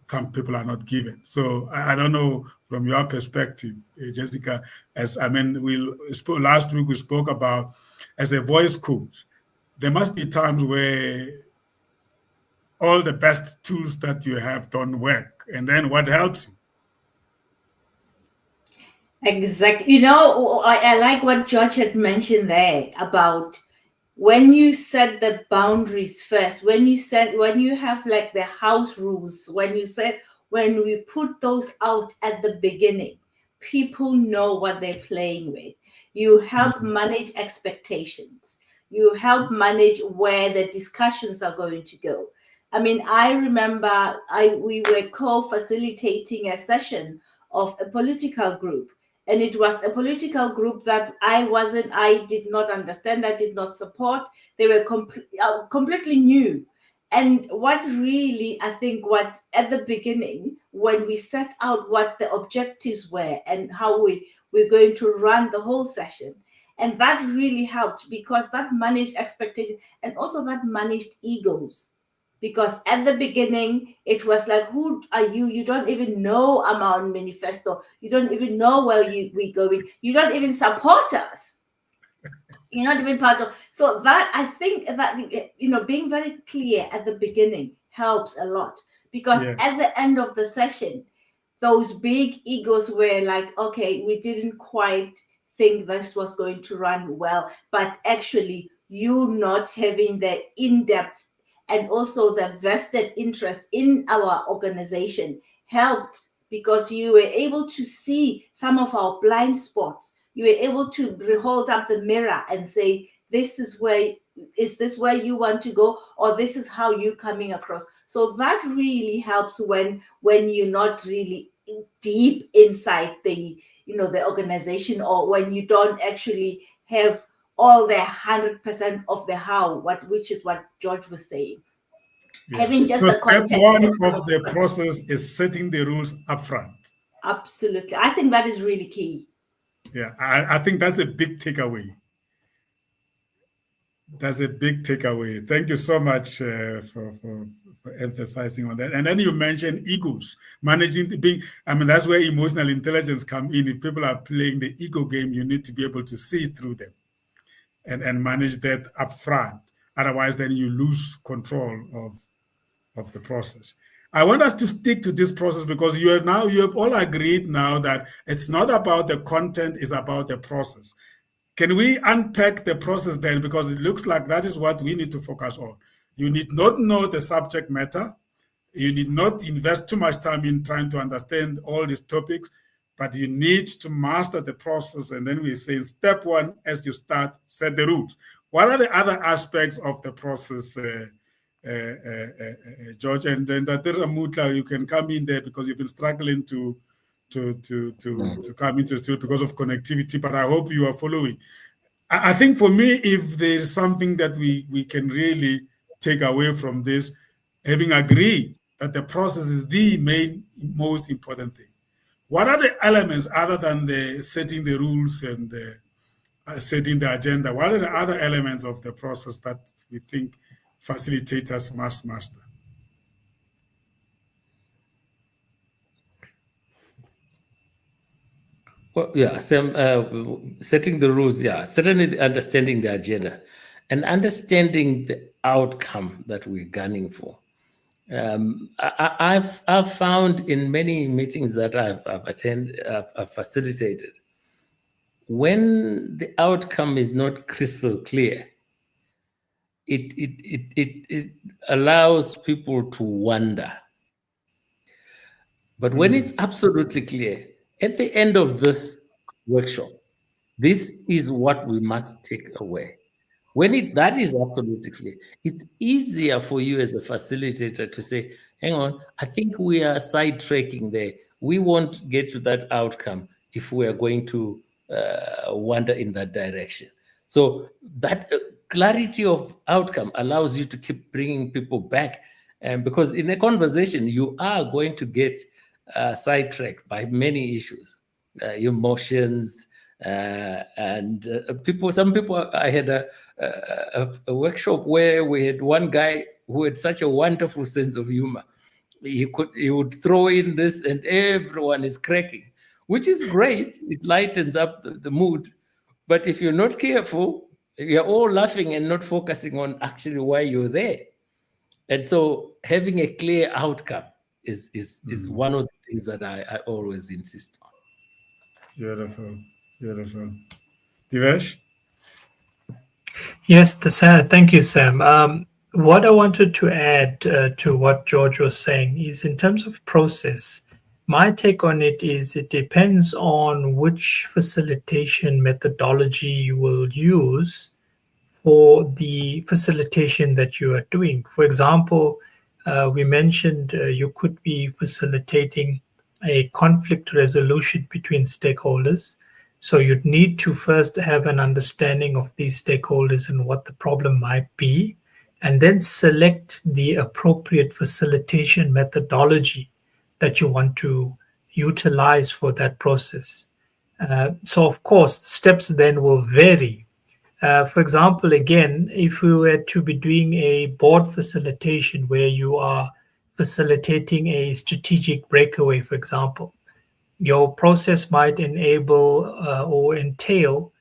some people are not given. So I don't know from your perspective, Jessica, last week we spoke about, as a voice coach, there must be times where all the best tools that you have don't work. And then what helps you? Exactly. I like what George had mentioned there about when you set the boundaries first, when you have like the house rules, when we put those out at the beginning, people know what they're playing with. You help manage expectations. You help manage where the discussions are going to go. I mean, I remember we were co-facilitating a session of a political group. And it was a political group that I did not understand, I did not support. They were completely new. And what really, I think, at the beginning, when we set out what the objectives were and how we're going to run the whole session, and that really helped, because that managed expectation and also that managed egos. Because at the beginning, it was like, who are you? You don't even know our manifesto. You don't even know where we're going. You don't even support us. You're not even part of. So that, I think that, being very clear at the beginning helps a lot. Because at the end of the session, those big egos were like, okay, we didn't quite think this was going to run well. But actually, you not having the in-depth and also the vested interest in our organization helped, because you were able to see some of our blind spots. You were able to hold up the mirror and say, is this where you want to go? Or this is how you're coming across. So that really helps when you're not really deep inside the the organization, or when you don't actually have all the 100% of the how, which is what George was saying. Yeah. Having just So the step context. one of the process is setting the rules upfront. Absolutely. I think that is really key. Yeah, I think that's a big takeaway. That's a big takeaway. Thank you so much for emphasizing on that. And then you mentioned egos, managing the being. I mean, that's where emotional intelligence come in. If people are playing the ego game, you need to be able to see through them and manage that up front. Otherwise, then you lose control of the process. I want us to stick to this process because you have all agreed now that it's not about the content, it's about the process. Can we unpack the process then? Because it looks like that is what we need to focus on. You need not know the subject matter. You need not invest too much time in trying to understand all these topics, but you need to master the process. And then we say step one, as you start, set the rules. What are the other aspects of the process, George? And then Mutla, you can come in there because you've been struggling to come into the studio because of connectivity, but I hope you are following. I think for me, if there's something that we can really take away from this, having agreed that the process is the most important thing, what are the elements other than the setting the rules and setting the agenda? What are the other elements of the process that we think facilitators must master? Well, yeah, setting the rules, yeah, certainly understanding the agenda and understanding the outcome that we're gunning for. I've found in many meetings that I've attended, I've facilitated, when the outcome is not crystal clear, it allows people to wonder. But when it's absolutely clear, at the end of this workshop, this is what we must take away. When that is absolutely clear, it's easier for you as a facilitator to say, hang on, I think we are sidetracking there. We won't get to that outcome if we are going to wander in that direction. So that clarity of outcome allows you to keep bringing people back. And because in a conversation, you are going to get sidetracked by many issues, emotions, and some people. I had a workshop where we had one guy who had such a wonderful sense of humor. He would throw in this, and everyone is cracking, which is great. It lightens up the mood. But if you're not careful, you're all laughing and not focusing on actually why you're there. And so having a clear outcome is one of the things that I always insist on. Beautiful, beautiful. Divesh? Yes, thank you, Sam. What I wanted to add to what George was saying is in terms of process, my take on it is it depends on which facilitation methodology you will use for the facilitation that you are doing. For example, we mentioned you could be facilitating a conflict resolution between stakeholders. So you'd need to first have an understanding of these stakeholders and what the problem might be, and then select the appropriate facilitation methodology that you want to utilize for that process. So of course, steps then will vary. For example, again, if we were to be doing a board facilitation where you are facilitating a strategic breakaway, for example, your process might enable or entail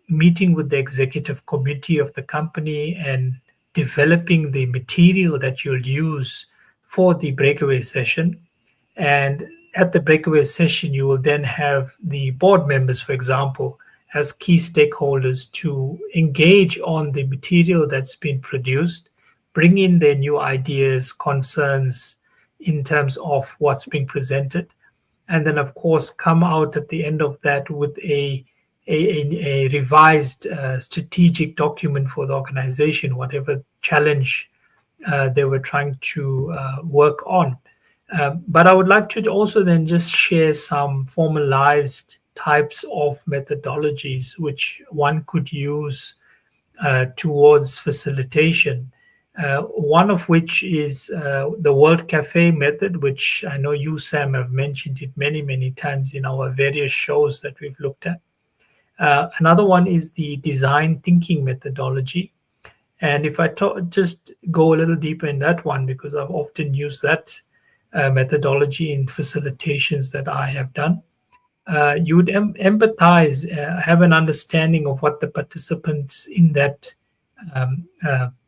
meeting with the executive committee of the company and developing the material that you'll use for the breakaway session. And at the breakaway session, you will then have the board members, for example, as key stakeholders to engage on the material that's been produced, bring in their new ideas, concerns in terms of what's being presented, and then, of course, come out at the end of that with a revised strategic document for the organization, whatever challenge they were trying to work on. But I would like to also then just share some formalized types of methodologies which one could use towards facilitation. One of which is the World Cafe method, which I know you, Sam, have mentioned it many, many times in our various shows that we've looked at. Another one is the design thinking methodology. And if I just go a little deeper in that one, because I've often used that methodology in facilitations that I have done, you would empathize, have an understanding of what the participants in that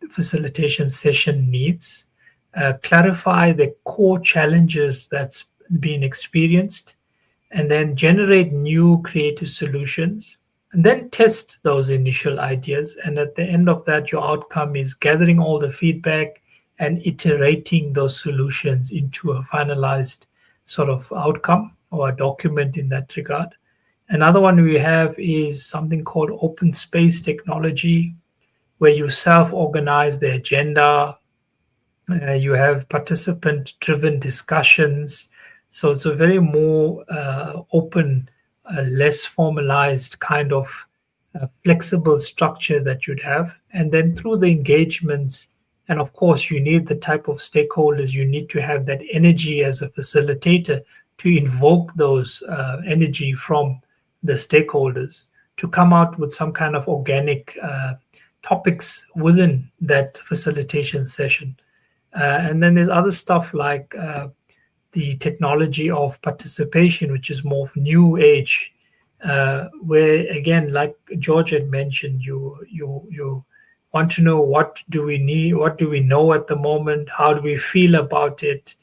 facilitation session needs, clarify the core challenges that's being experienced, and then generate new creative solutions, and then test those initial ideas. And at the end of that, your outcome is gathering all the feedback and iterating those solutions into a finalized sort of outcome or a document in that regard. Another one we have is something called open space technology, where you self-organize the agenda, you have participant-driven discussions. So it's a very more open, less formalized kind of flexible structure that you'd have. And then through the engagements, and of course, you need the type of stakeholders, you need to have that energy as a facilitator to invoke those energy from the stakeholders to come out with some kind of organic topics within that facilitation session. And then there's other stuff like the technology of participation, which is more of new age, where again, like George had mentioned, you want to know what do we need, what do we know at the moment, how do we feel about it,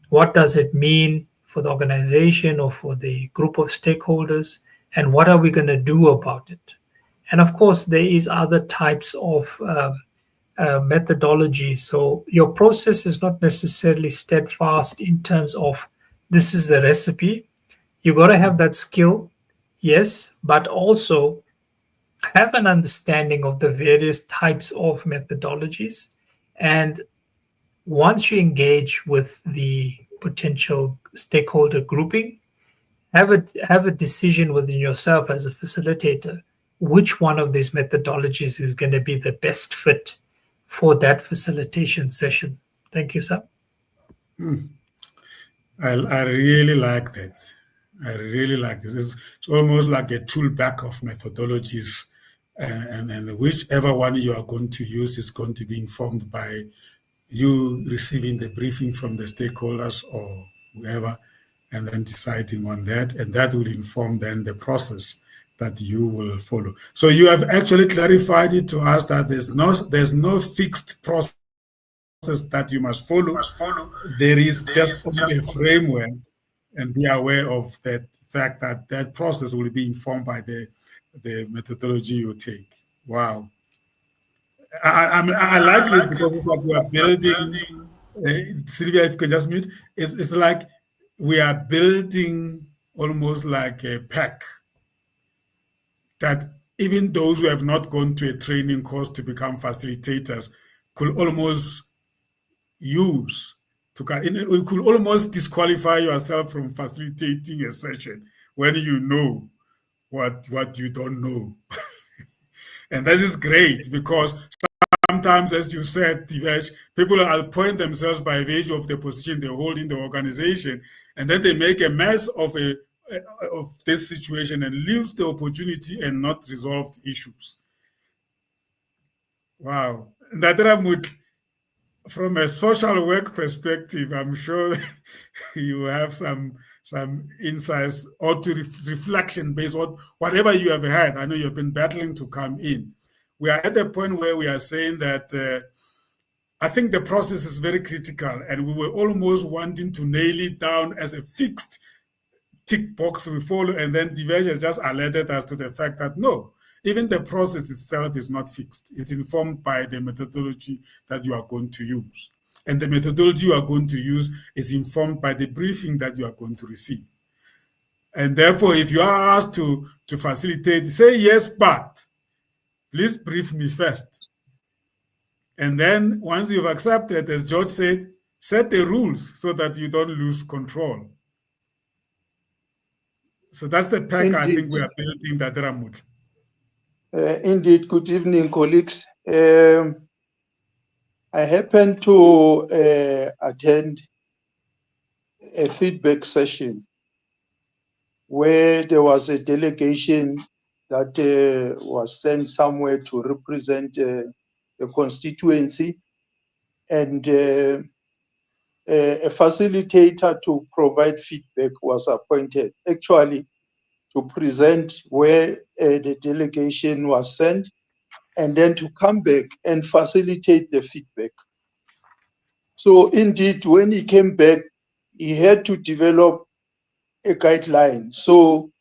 what does it mean for the organization or for the group of stakeholders, and what are we going to do about it. And of course, there is other types of methodology. So your process is not necessarily steadfast in terms of this is the recipe. You got to have that skill, yes, but also have an understanding of the various types of methodologies. And once you engage with the potential stakeholder grouping, have a decision within yourself as a facilitator, which one of these methodologies is going to be the best fit for that facilitation session. Thank you, sir. I really like that. I really like this. It's almost like a tool bag of methodologies, and whichever one you are going to use is going to be informed by you receiving the briefing from the stakeholders or whoever, and then deciding on that, and that will inform then the process that you will follow. So you have actually clarified it to us that there's no fixed process that you must follow. There is just a framework, and be aware of that fact that that process will be informed by the methodology you take. Wow. I like this because it's like we are building, Sylvia, if you could just mute, it's like we are building almost like a pack that even those who have not gone to a training course to become facilitators could almost use. You could almost disqualify yourself from facilitating a session when you know what you don't know. And this is great because sometimes, as you said, Divesh, people will point themselves by virtue of the position they hold in the organization, and then they make a mess of this situation and lose the opportunity and not resolved issues. Wow. From a social work perspective, I'm sure you have some insights or to reflection based on whatever you have had. I know you've been battling to come in. We are at the point where we are saying that I think the process is very critical, and we were almost wanting to nail it down as a fixed tick box we follow, and then Divesh has just alerted us to the fact that no, even the process itself is not fixed. It's informed by the methodology that you are going to use. And the methodology you are going to use is informed by the briefing that you are going to receive. And therefore, if you are asked to facilitate, say yes, but please brief me first. And then once you've accepted, as George said, set the rules so that you don't lose control. So that's the pack I think we are building that Ramut. Indeed. Good evening, colleagues. I happened to attend a feedback session where there was a delegation that was sent somewhere to represent the constituency, and a facilitator to provide feedback was appointed, actually to present where the delegation was sent, and then to come back and facilitate the feedback. So indeed, when he came back, he had to develop a guideline. So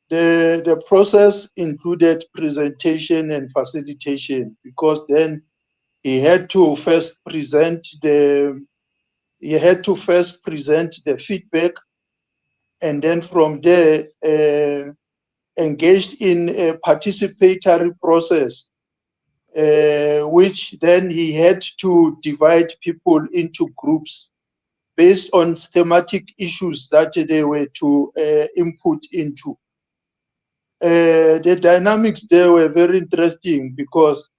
the process included presentation and facilitation, because then he had to first present the feedback, and then from there engaged in a participatory process, which then he had to divide people into groups based on thematic issues that they were to input into. The dynamics there were very interesting, because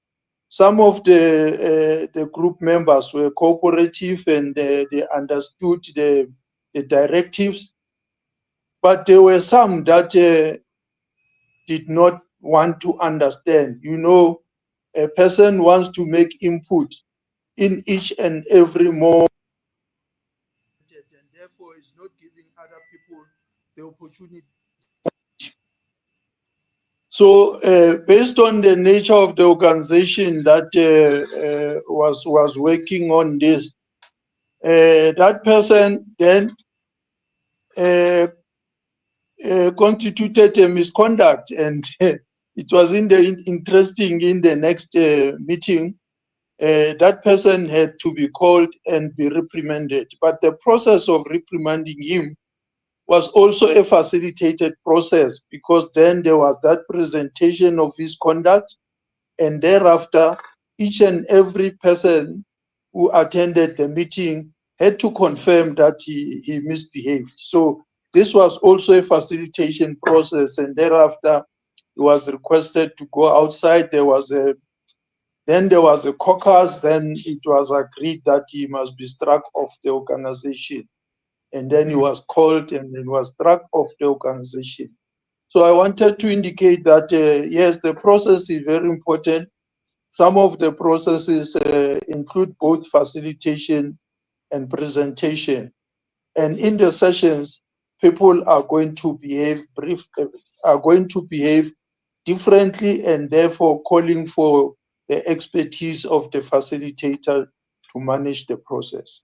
some of the group members were cooperative and they understood the directives, but there were some that did not want to understand. You know, a person wants to make input in each and every moment, and therefore is not giving other people the opportunity. So based on the nature of the organization that was working on this, that person then constituted a misconduct, and it was interesting in the next meeting. That person had to be called and be reprimanded, but the process of reprimanding him was also a facilitated process, because then there was that presentation of his conduct, and thereafter each and every person who attended the meeting had to confirm that he misbehaved. So this was also a facilitation process, and thereafter he was requested to go outside. There was a caucus. Then it was agreed that he must be struck off the organization, and then he was called and then was struck off the organization. So I wanted to indicate that yes, the process is very important. Some of the processes include both facilitation and presentation, and in the sessions, people are going to behave differently, and therefore calling for the expertise of the facilitator to manage the process.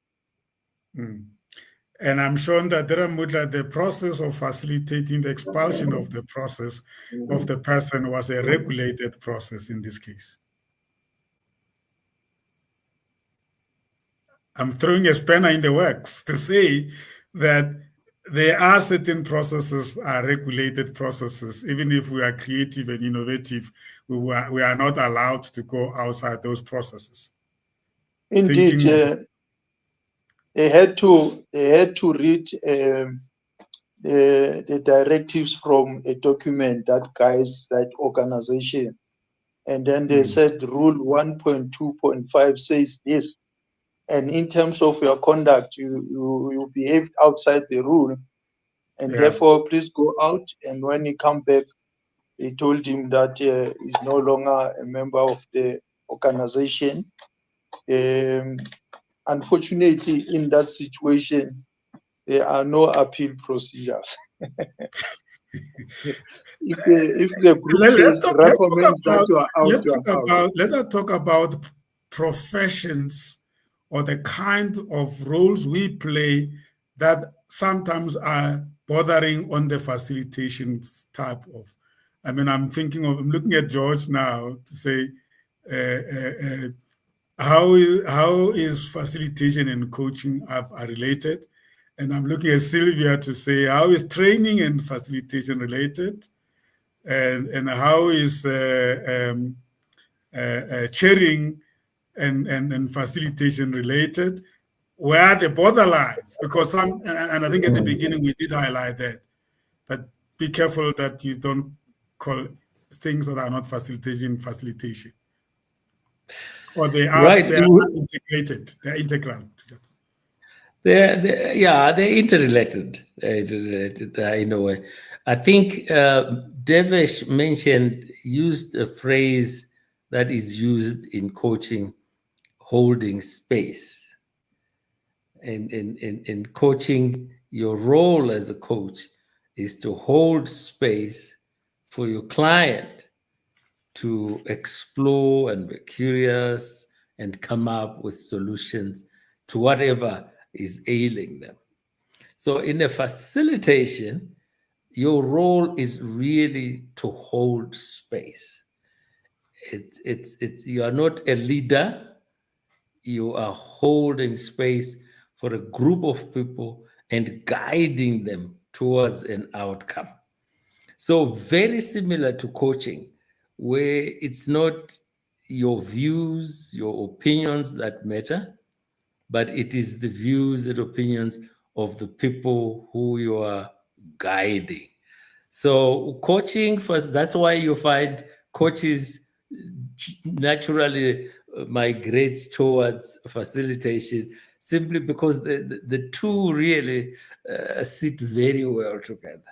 And I'm shown that the process of facilitating the expulsion of the process of the person was a regulated process in this case. I'm throwing a spanner in the works to say that there are certain processes are regulated processes. Even if we are creative and innovative, we are not allowed to go outside those processes. Indeed, they had to read the directives from a document that guides that organization, and then they said Rule 1.2.5 says this, and in terms of your conduct, you behaved outside the rule, and therefore please go out. And when he come back, they told him that he's no longer a member of the organization. Unfortunately, in that situation, there are no appeal procedures. if the group recommends that you are out, let's talk about professions or the kind of roles we play that sometimes are bordering on the facilitation type of. I mean, I'm looking at George now to say, how is facilitation and coaching are related? And I'm looking at Sylvia to say, how is training and facilitation related? And how is chairing and facilitation related? where the border lies, because some, and I think at the beginning we did highlight that be careful that you don't call things that are not facilitation, or they are integrated, they're integral. They're interrelated, in a way. I think Devesh used a phrase that is used in coaching, holding space. In coaching, your role as a coach is to hold space for your client to explore and be curious and come up with solutions to whatever is ailing them. So in a facilitation, your role is really to hold space. You are not a leader. You are holding space for a group of people and guiding them towards an outcome. So very similar to coaching, where it's not your views, your opinions that matter, but it is the views and opinions of the people who you are guiding. So coaching first, that's why you find coaches naturally migrate towards facilitation, simply because the two really sit very well together.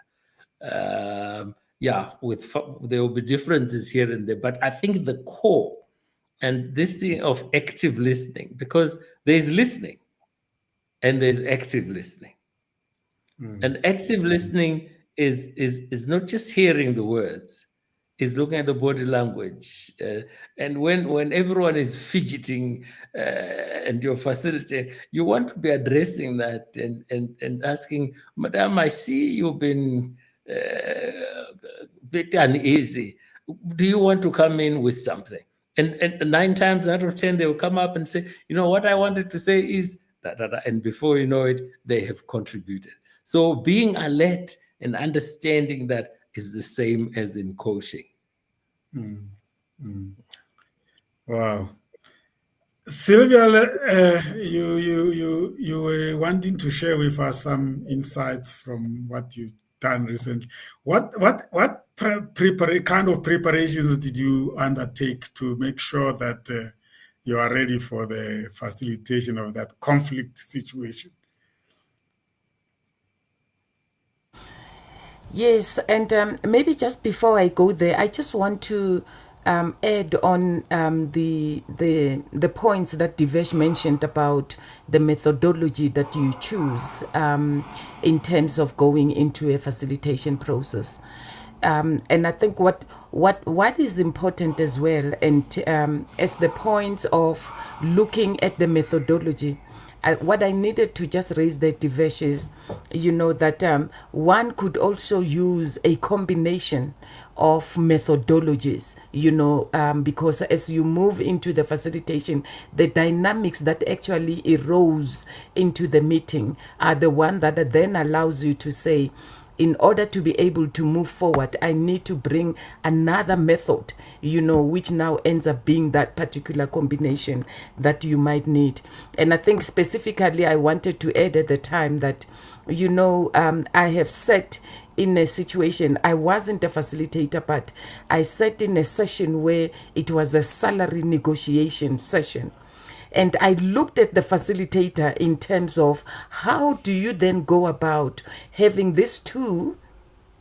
There will be differences here and there, but I think the core and this thing of active listening, because there's listening and there's active listening. And active listening is not just hearing the words, is looking at the body language. And when everyone is fidgeting and you're facilitating, you want to be addressing that and asking, Madam, I see you've been a bit uneasy. Do you want to come in with something? And 9 times out of 10, they will come up and say, you know, what I wanted to say is da, da, da. And before you know it, they have contributed. So being alert and understanding that is the same as in coaching. Wow. Sylvia, you were wanting to share with us some insights from what you've done recently. What kind of preparations did you undertake to make sure that you are ready for the facilitation of that conflict situation? Yes, and maybe just before I go there, I just want to add on the points that Divesh mentioned about the methodology that you choose in terms of going into a facilitation process. And I think what is important as well, and as the point of looking at the methodology, what I needed to just raise the Divesh is, you know, that one could also use a combination of methodologies, you know, because as you move into the facilitation, the dynamics that actually arose into the meeting are the one that then allows you to say, in order to be able to move forward, I need to bring another method, you know, which now ends up being that particular combination that you might need. And I think specifically I wanted to add at the time that, you know, I have sat in a situation, I wasn't a facilitator, but I sat in a session where it was a salary negotiation session. And I looked at the facilitator in terms of how do you then go about having these two,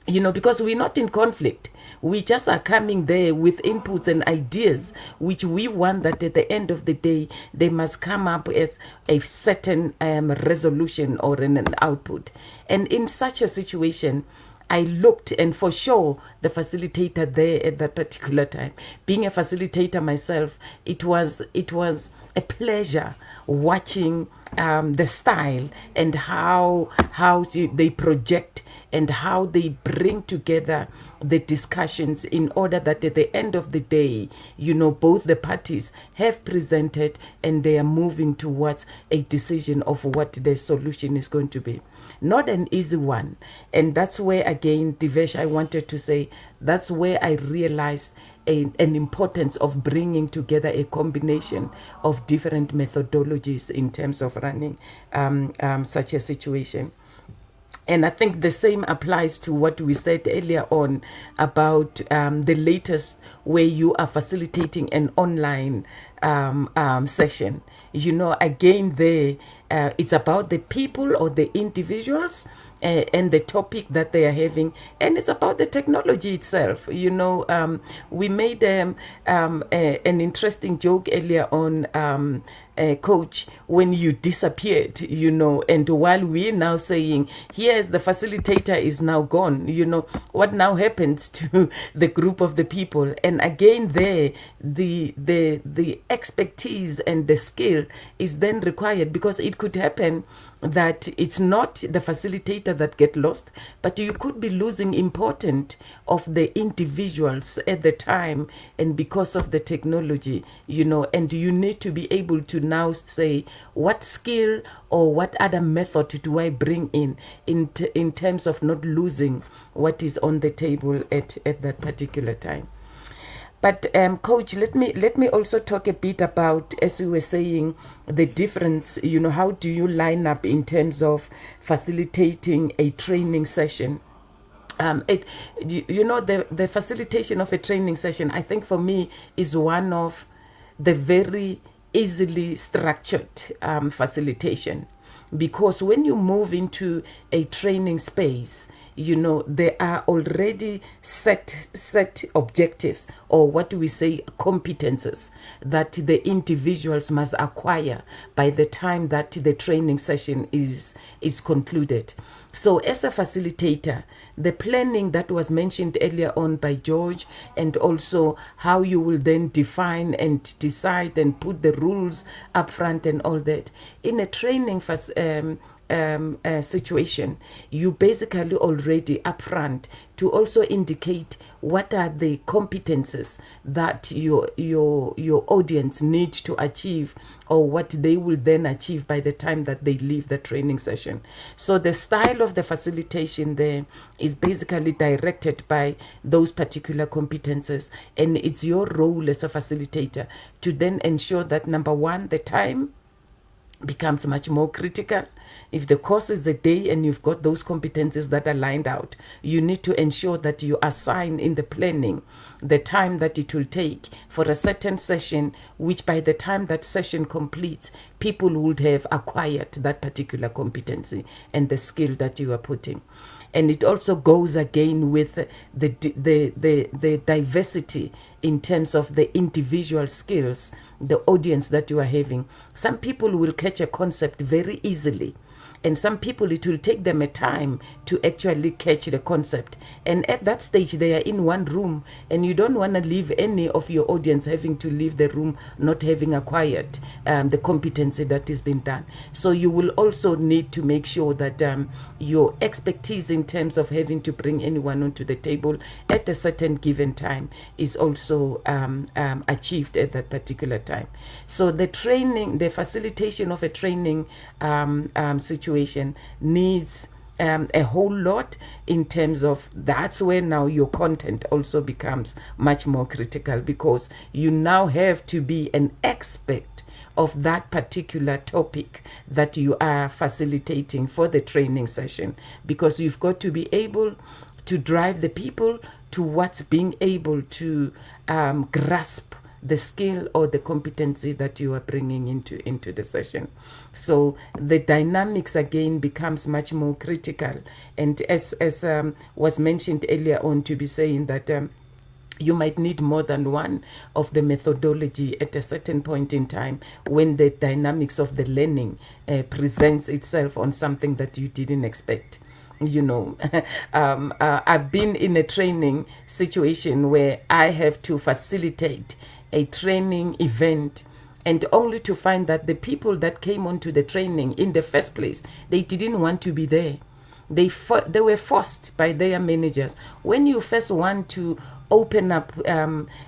you know, because we're not in conflict. We just are coming there with inputs and ideas, which we want that at the end of the day, they must come up as a certain resolution or an output. And in such a situation, I looked, and for sure, the facilitator there at that particular time, being a facilitator myself, it was a pleasure watching the style and how they project and how they bring together the discussions in order that at the end of the day, you know, both the parties have presented and they are moving towards a decision of what the solution is going to be. Not an easy one. And that's where, again, Divesh, I wanted to say, that's where I realized an importance of bringing together a combination of different methodologies in terms of running such a situation. And I think the same applies to what we said earlier on about the latest where you are facilitating an online session. Again, there it's about the people or the individuals and the topic that they are having, and it's about the technology itself. We made an interesting joke earlier on, Coach, when you disappeared, and while we're now saying, here's the facilitator is now gone, what now happens to the group of the people? And again, there, the expertise and the skill is then required, because it could happen that it's not the facilitator that get lost, but you could be losing important of the individuals at the time, and because of the technology, and you need to be able to now say, what skill or what other method do I bring in terms of not losing what is on the table at that particular time. But Coach, let me also talk a bit about, as we were saying, the difference. How do you line up in terms of facilitating a training session? The facilitation of a training session, I think for me, is one of the very easily structured facilitation. Because when you move into a training space, there are already set objectives, or what we say, competences, that the individuals must acquire by the time that the training session is concluded. So as a facilitator, the planning that was mentioned earlier on by George, and also how you will then define and decide and put the rules up front and all that, in a training situation, you basically already upfront to also indicate what are the competences that your audience need to achieve, or what they will then achieve by the time that they leave the training session. So the style of the facilitation there is basically directed by those particular competences, and it's your role as a facilitator to then ensure that, number one, the time becomes much more critical. If the course is a day and you've got those competencies that are lined out, you need to ensure that you assign in the planning the time that it will take for a certain session, which by the time that session completes, people would have acquired that particular competency and the skill that you are putting. And it also goes again with the diversity in terms of the individual skills, the audience that you are having. Some people will catch a concept very easily, and some people, it will take them a time to actually catch the concept. And at that stage, they are in one room, and you don't want to leave any of your audience having to leave the room not having acquired the competency that has been done. So you will also need to make sure that your expertise in terms of having to bring anyone onto the table at a certain given time is also achieved at that particular time. So the training, the facilitation of a training situation needs a whole lot in terms of, that's where now your content also becomes much more critical, because you now have to be an expert of that particular topic that you are facilitating for the training session, because you've got to be able to drive the people towards being able to grasp the skill or the competency that you are bringing into the session. So the dynamics again becomes much more critical. And as was mentioned earlier on, to be saying that you might need more than one of the methodology at a certain point in time when the dynamics of the learning presents itself on something that you didn't expect. I've been in a training situation where I have to facilitate a training event, and only to find that the people that came onto the training in the first place, they didn't want to be there. They were forced by their managers. When you first want to open up,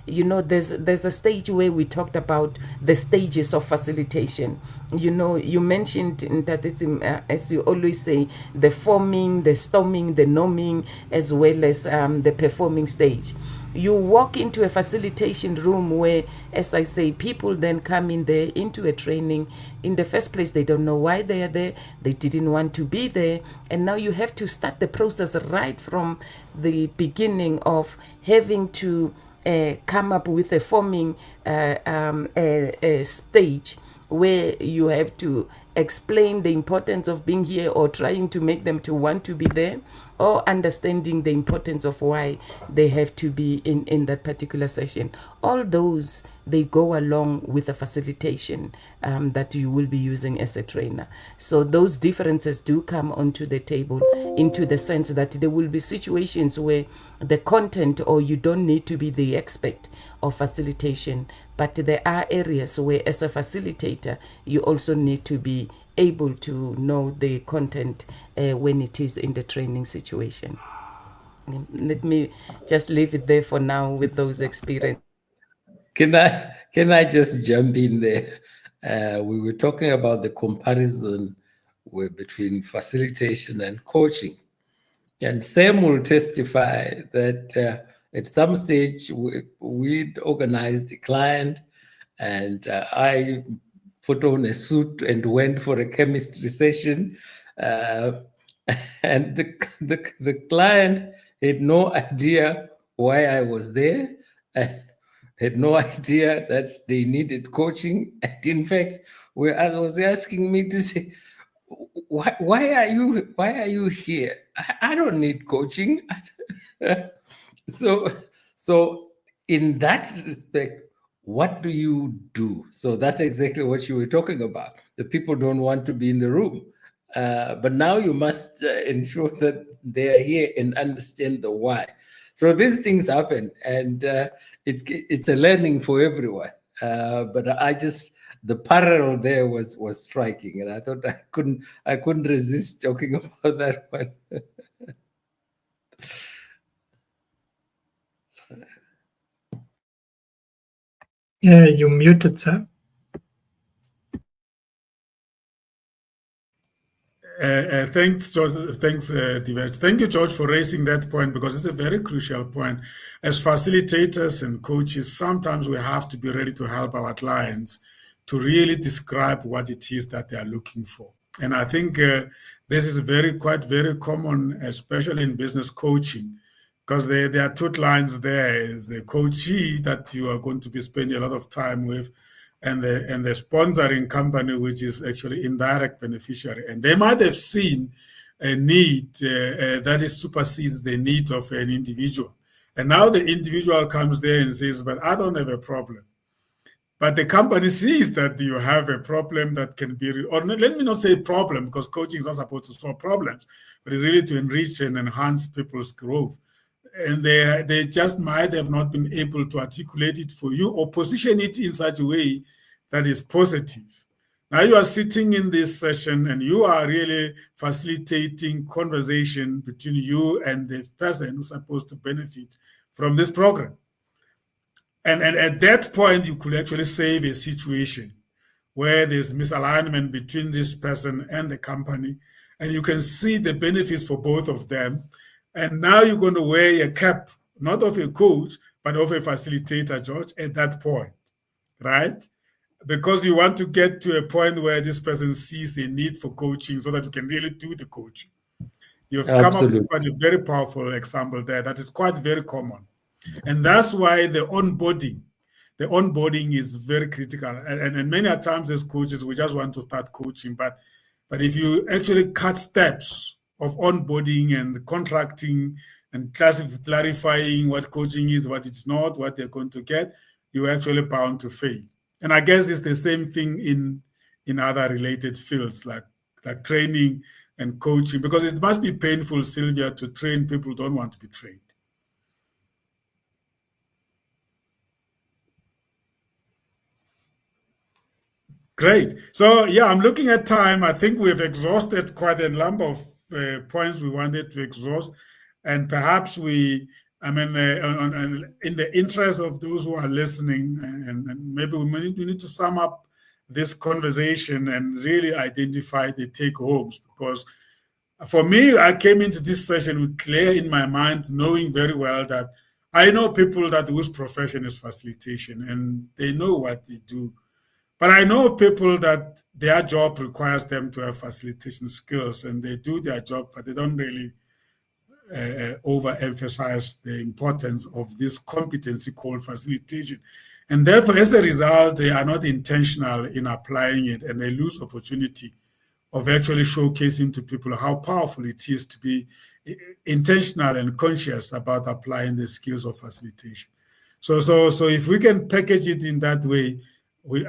there's a stage where we talked about the stages of facilitation. You mentioned that it's, as you always say, the forming, the storming, the norming, as well as the performing stage. You walk into a facilitation room where, as I say, people then come in there into a training. In the first place, they don't know why they are there. They didn't want to be there. And now you have to start the process right from the beginning of having to come up with a forming stage where you have to explain the importance of being here, or trying to make them to want to be there, or understanding the importance of why they have to be in that particular session. All those, they go along with the facilitation that you will be using as a trainer. So those differences do come onto the table, into the sense that there will be situations where the content, or you don't need to be the expert of facilitation, but there are areas where, as a facilitator, you also need to be able to know the content when it is in the training situation. Let me just leave it there for now with those experiences. Can I just jump in there? We were talking about the comparison between facilitation and coaching. And Sam will testify that at some stage we'd organized a client, and I put on a suit and went for a chemistry session. And the client had no idea why I was there, and had no idea that they needed coaching. And in fact, I was asking me to say, why are you here? I don't need coaching. So in that respect, what do you do? So that's exactly what you were talking about. The people don't want to be in the room, but now you must ensure that they are here and understand the why. So these things happen, and it's a learning for everyone. But the parallel there was striking, and I thought I couldn't resist talking about that one. Yeah, you muted, Sam. Thanks, George. Thanks, Divesh. Thank you, George, for raising that point, because it's a very crucial point. As facilitators and coaches, sometimes we have to be ready to help our clients to really describe what it is that they are looking for. And I think this is very common, especially in business coaching, because there are two lines there. Is the coachee that you are going to be spending a lot of time with, and the sponsoring company, which is actually indirect beneficiary. And they might have seen a need that supersedes the need of an individual. And now the individual comes there and says, but I don't have a problem. But the company sees that you have a problem that can be, or let me not say problem, because coaching is not supposed to solve problems, but it's really to enrich and enhance people's growth. And they just might have not been able to articulate it for you or position it in such a way that is positive. Now you are sitting in this session and you are really facilitating conversation between you and the person who's supposed to benefit from this program. And at that point, you could actually save a situation where there's misalignment between this person and the company, and you can see the benefits for both of them. And now you're going to wear a cap, not of a coach, but of a facilitator, George, at that point, right? Because you want to get to a point where this person sees a need for coaching so that you can really do the coaching. You've come up with quite a very powerful example there that is quite very common. And that's why the onboarding is very critical. And many times as coaches, we just want to start coaching. But if you actually cut steps of onboarding and contracting and clarifying what coaching is, what it's not, what they're going to get, you're actually bound to fail. And I guess it's the same thing in other related fields like training and coaching, because it must be painful, Sylvia, to train people who don't want to be trained. Great. So, yeah, I'm looking at time. I think we've exhausted quite a number of points we wanted to exhaust. And perhaps we I mean, in the interest of those who are listening, and maybe we need to sum up this conversation and really identify the take homes, because for me, I came into this session with clear in my mind, knowing very well that I know people that whose profession is facilitation and they know what they do. But I know people that their job requires them to have facilitation skills and they do their job, but they don't really overemphasize the importance of this competency called facilitation. And therefore, as a result, they are not intentional in applying it and they lose opportunity of actually showcasing to people how powerful it is to be intentional and conscious about applying the skills of facilitation. So if we can package it in that way,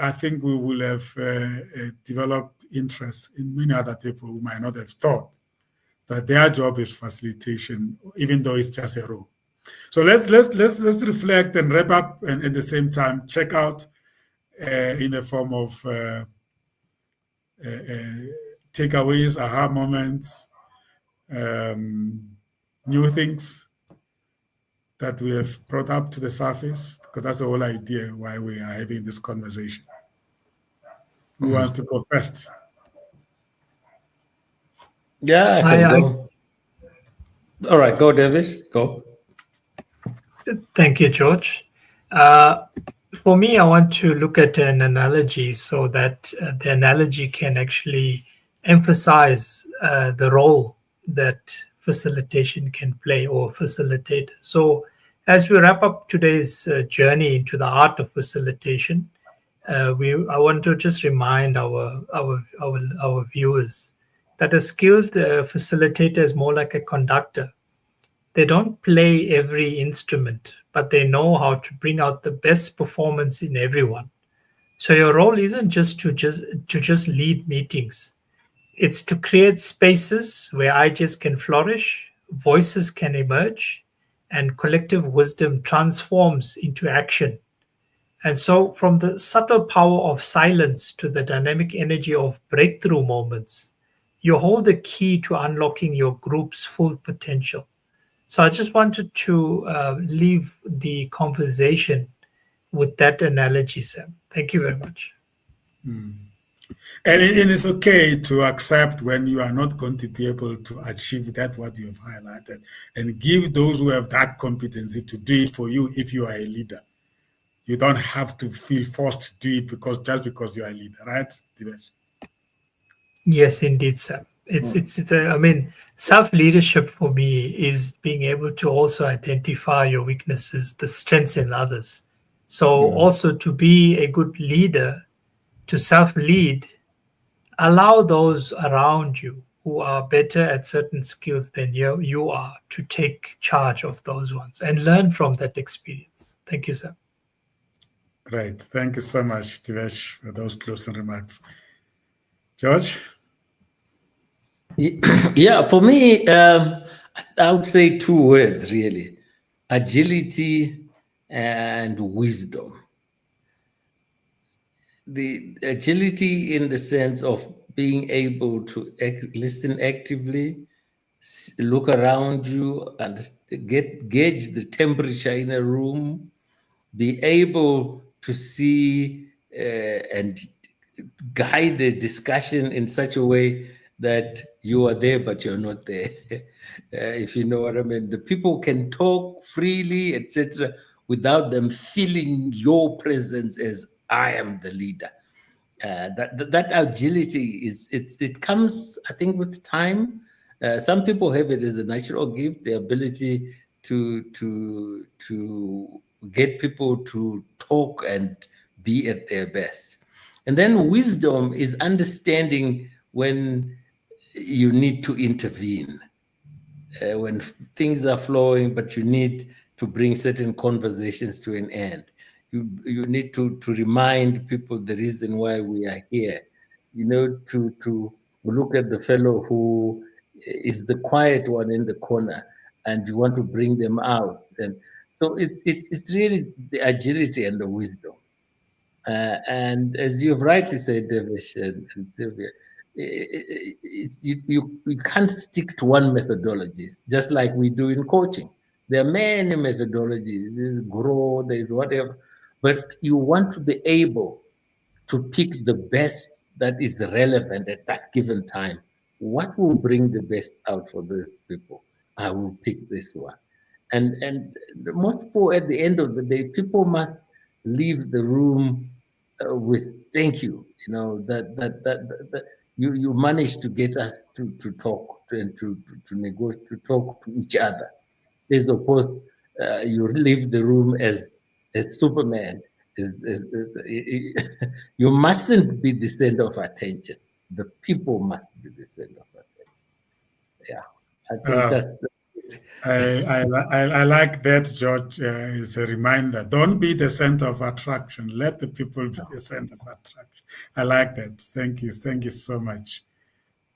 I think we will have developed interest in many other people who might not have thought that their job is facilitation, even though it's just a role. So let's reflect and wrap up, and at the same time check out in the form of takeaways, aha moments, new things that we have brought up to the surface, because that's the whole idea why we are having this conversation. Who wants to go first? Yeah, I can go. All right, go, David. Go. Thank you, George. For me, I want to look at an analogy so that the analogy can actually emphasize the role that facilitation can play, or facilitator. So as we wrap up today's journey into the art of facilitation, I want to just remind our viewers that a skilled facilitator is more like a conductor. They don't play every instrument, but they know how to bring out the best performance in everyone. So your role isn't just to lead meetings. It's to create spaces where ideas can flourish, voices can emerge, and collective wisdom transforms into action. And so from the subtle power of silence to the dynamic energy of breakthrough moments, you hold the key to unlocking your group's full potential. So I just wanted to leave the conversation with that analogy, Sam. Thank you very much. And it's okay to accept when you are not going to be able to achieve that, what you have highlighted, and give those who have that competency to do it for you if you are a leader. You don't have to feel forced to do it just because you are a leader, right, Divesh? Yes, indeed, Sam. I mean, self-leadership for me is being able to also identify your weaknesses, the strengths in others. So also to be a good leader, to self-lead, allow those around you who are better at certain skills than you are to take charge of those ones and learn from that experience. Thank you, Sam. Great. Thank you so much, Divesh, for those closing remarks. George? Yeah, for me, I would say two words, really: agility and wisdom. The agility in the sense of being able to listen actively, look around you, and gauge the temperature in a room, be able to see and guide the discussion in such a way that you are there, but you're not there. If you know what I mean. The people can talk freely, etc., without them feeling your presence as I am the leader. That agility it comes, I think, with time. Some people have it as a natural gift, the ability to get people to talk and be at their best. And then wisdom is understanding when you need to intervene, when things are flowing, but you need to bring certain conversations to an end. You need to remind people the reason why we are here. To look at the fellow who is the quiet one in the corner, and you want to bring them out. And so it's really the agility and the wisdom. And as you've rightly said, Devesh and Sylvia, you can't stick to one methodology, just like we do in coaching. There are many methodologies. There's grow, there's whatever, but you want to be able to pick the best that is relevant at that given time. What will bring the best out for those people? I will pick this one. And most people, at the end of the day, people must leave the room with thank you. You know that you managed to get us to talk and to negotiate, to talk to each other. As opposed, you leave the room as Superman. You mustn't be the center of attention. The people must be the center of attention. Yeah, I think that's. I like that, George. It's a reminder. Don't be the center of attraction. Let the people be the center of attraction. I like that. Thank you. Thank you so much.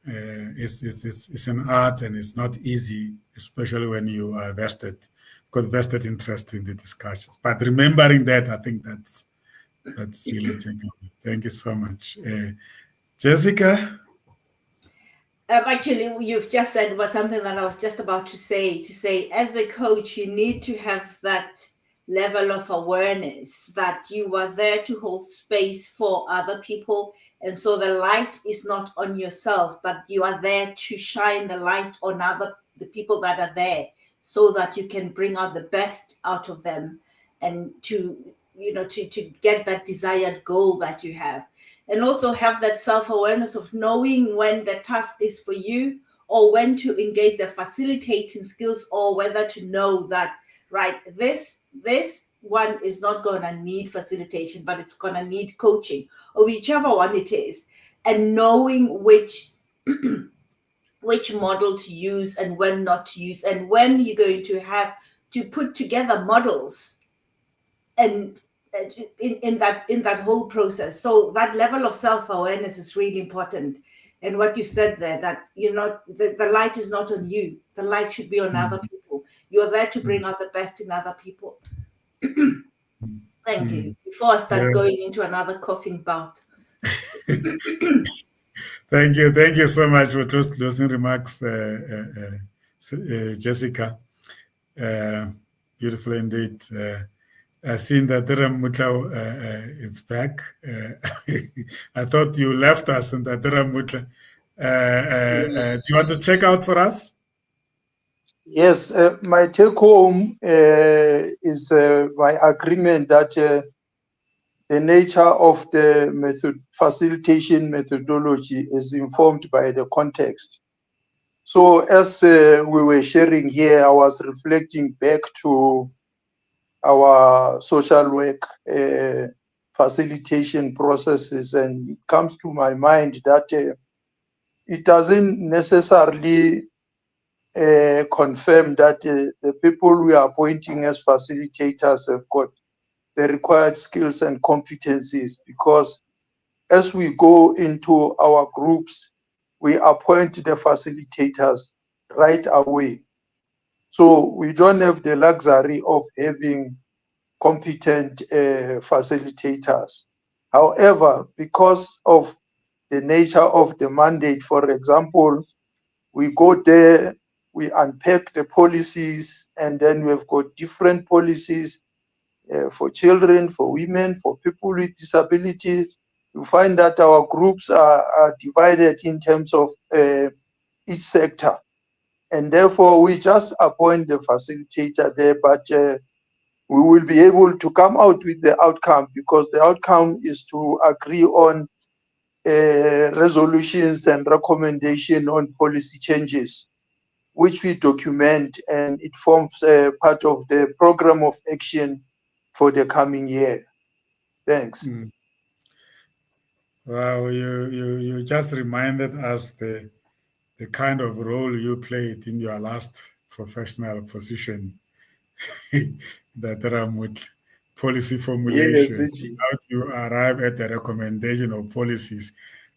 It's an art, and it's not easy, especially when you are vested, because vested interest in the discussions. But remembering that, I think that's really taken. Thank you so much, Jessica. Actually, you've just said was something that I was just about to say. To say, as a coach, you need to have that level of awareness that you are there to hold space for other people. And so the light is not on yourself, but you are there to shine the light on the people that are there, so that you can bring out the best out of them, and to get that desired goal that you have. And also have that self-awareness of knowing when the task is for you, or when to engage the facilitating skills, or whether to know that, right, this one is not going to need facilitation, but it's going to need coaching, or whichever one it is, and knowing which model to use and when not to use, and when you're going to have to put together models and in that whole process. So that level of self-awareness is really important. And what you said there, that the light is not on you, the light should be on other people. You're there to bring out the best in other people. Thank you. Before I start going into another coughing bout. Thank you so much for those closing remarks, Jessica. Beautiful indeed. Seeing that Dara Mutla is back, I thought you left us, and that Dara Mutla. Do you want to check out for us? Yes, my take home is my agreement that the nature of the facilitation methodology is informed by the context. So as we were sharing here, I was reflecting back to our social work facilitation processes, and it comes to my mind that it doesn't necessarily confirm that the people we are appointing as facilitators have got the required skills and competencies, because as we go into our groups, we appoint the facilitators right away. So we don't have the luxury of having competent facilitators. However, because of the nature of the mandate, for example, we go there, we unpack the policies, and then we've got different policies for children, for women, for people with disabilities. You find that our groups are divided in terms of each sector. And therefore, we just appoint the facilitator there, but we will be able to come out with the outcome, because the outcome is to agree on resolutions and recommendation on policy changes, which we document, and it forms part of the program of action for the coming year. Thanks. Wow, you just reminded us the kind of role you played in your last professional position, that with policy formulation. Yes, how do you arrive at the recommendation of policies,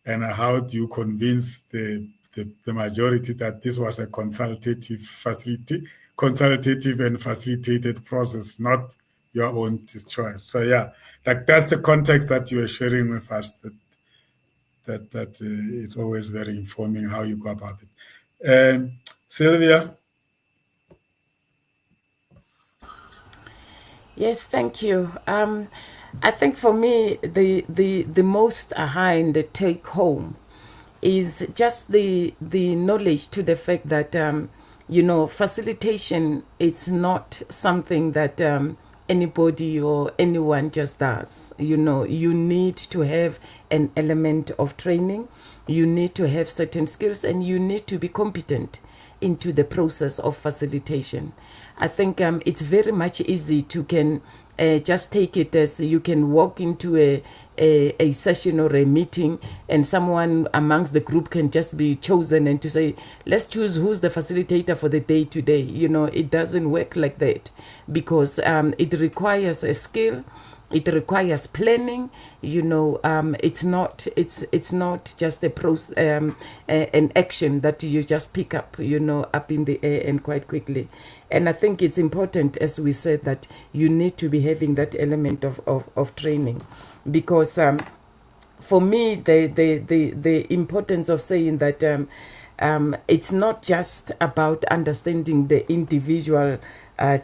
and how do you convince the majority that this was a consultative and facilitated process, not your own choice? So yeah, like that's the context that you are sharing with us, that is always very informing how you go about it. Sylvia? Yes, thank you. I think for me, the most aha and the take home is just the knowledge to the fact that facilitation, it's not something that anybody or anyone just does. You need to have an element of training, you need to have certain skills, and you need to be competent into the process of facilitation. I think it's very much easy to can just take it as you can walk into a session or a meeting, and someone amongst the group can just be chosen and to say, let's choose who's the facilitator for the day today. It doesn't work like that, because it requires a skill. It requires planning. It's not just an action that you just pick up, up in the air and quite quickly. And I think it's important, as we said, that you need to be having that element of training, because for me, the importance of saying that it's not just about understanding the individual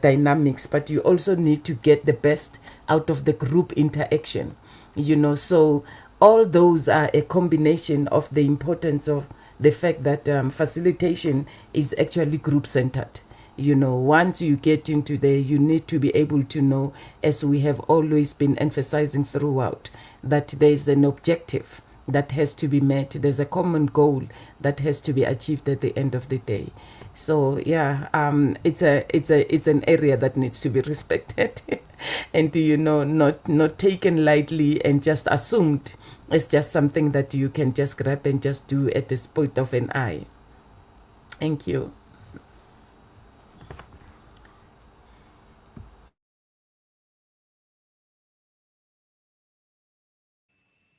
dynamics, but you also need to get the best out of the group interaction. So all those are a combination of the importance of the fact that facilitation is actually group-centered. Once you get into there, you need to be able to know, as we have always been emphasizing throughout, that there's an objective that has to be met. There's a common goal that has to be achieved at the end of the day. So yeah, it's an area that needs to be respected and not taken lightly and just assumed it's just something that you can just grab and just do at the spot of an eye. Thank you.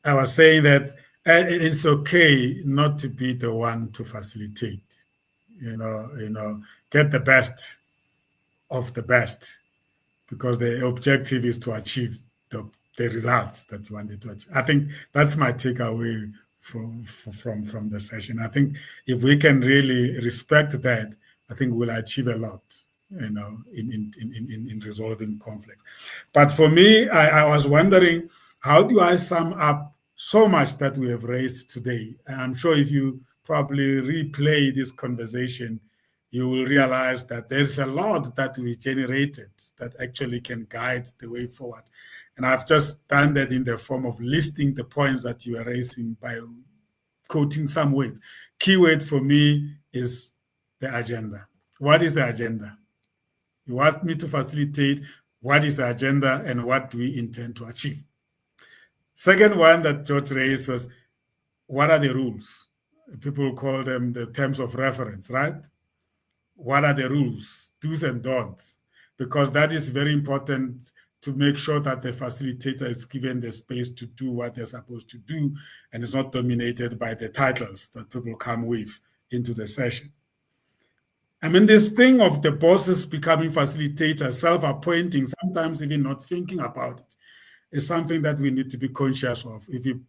I was saying that it's okay not to be the one to facilitate. Get the best of the best, because the objective is to achieve the results that you wanted to achieve. I think that's my takeaway from the session. I think if we can really respect that, I think we'll achieve a lot, in resolving conflict. But for me, I was wondering, how do I sum up so much that we have raised today? And I'm sure if you probably replay this conversation, you will realize that there's a lot that we generated that actually can guide the way forward. And I've just done that in the form of listing the points that you are raising by quoting some words. Keyword for me is the agenda. What is the agenda? You asked me to facilitate. What is the agenda and what do we intend to achieve? Second one that George raised was, what are the rules? People call them the terms of reference, right? What are the rules, do's and don'ts? Because that is very important to make sure that the facilitator is given the space to do what they're supposed to do and is not dominated by the titles that people come with into the session. I mean, this thing of the bosses becoming facilitators, self-appointing, sometimes even not thinking about it, is something that we need to be conscious of. If you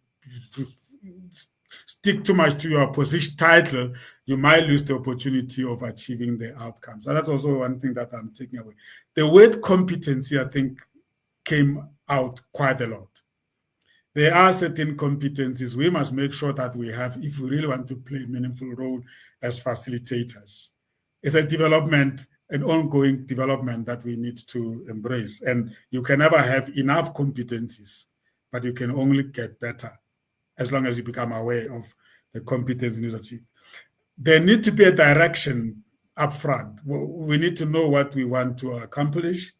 stick too much to your position title, you might lose the opportunity of achieving the outcomes. So that's also one thing that I'm taking away. The word competency, I think, came out quite a lot. There are certain competencies we must make sure that we have if we really want to play a meaningful role as facilitators. It's a development, an ongoing development that we need to embrace. And you can never have enough competencies, but you can only get better as long as you become aware of the competence you need to achieve. There needs to be a direction up front. We need to know what we want to accomplish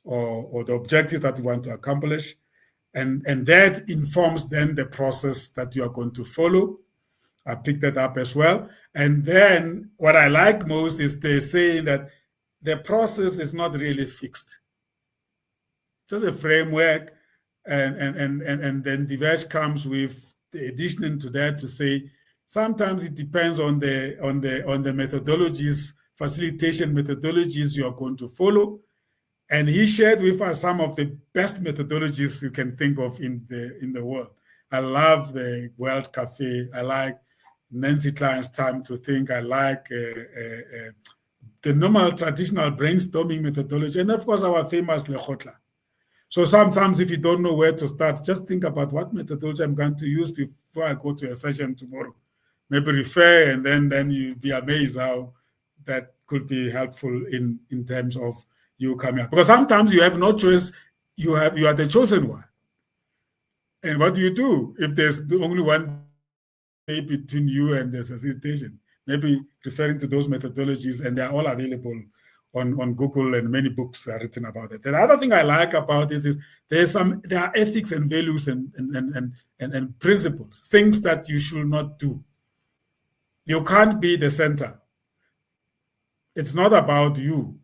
or the objectives that we want to accomplish. And that informs then the process that you are going to follow. I picked that up as well. And then what I like most is they saying that the process is not really fixed. Just a framework, and then Divesh comes with the addition to that to say sometimes it depends on the methodologies, facilitation methodologies you are going to follow. And he shared with us some of the best methodologies you can think of in the world. I love the World Cafe. I like Nancy Klein's Time to Think. I like the normal traditional brainstorming methodology, and of course our famous LEGOTLA. So sometimes if you don't know where to start, just think about what methodology I'm going to use before I go to a session tomorrow. Maybe refer, and then you'll be amazed how that could be helpful in terms of you coming up. Because sometimes you have no choice, you are the chosen one. And what do you do if there's only one day between you and the facilitation? Maybe referring to those methodologies, and they're all available on Google, and many books are written about it. The other thing I like about this is there are ethics and values and principles, things that you should not do. You can't be the center. It's not about you.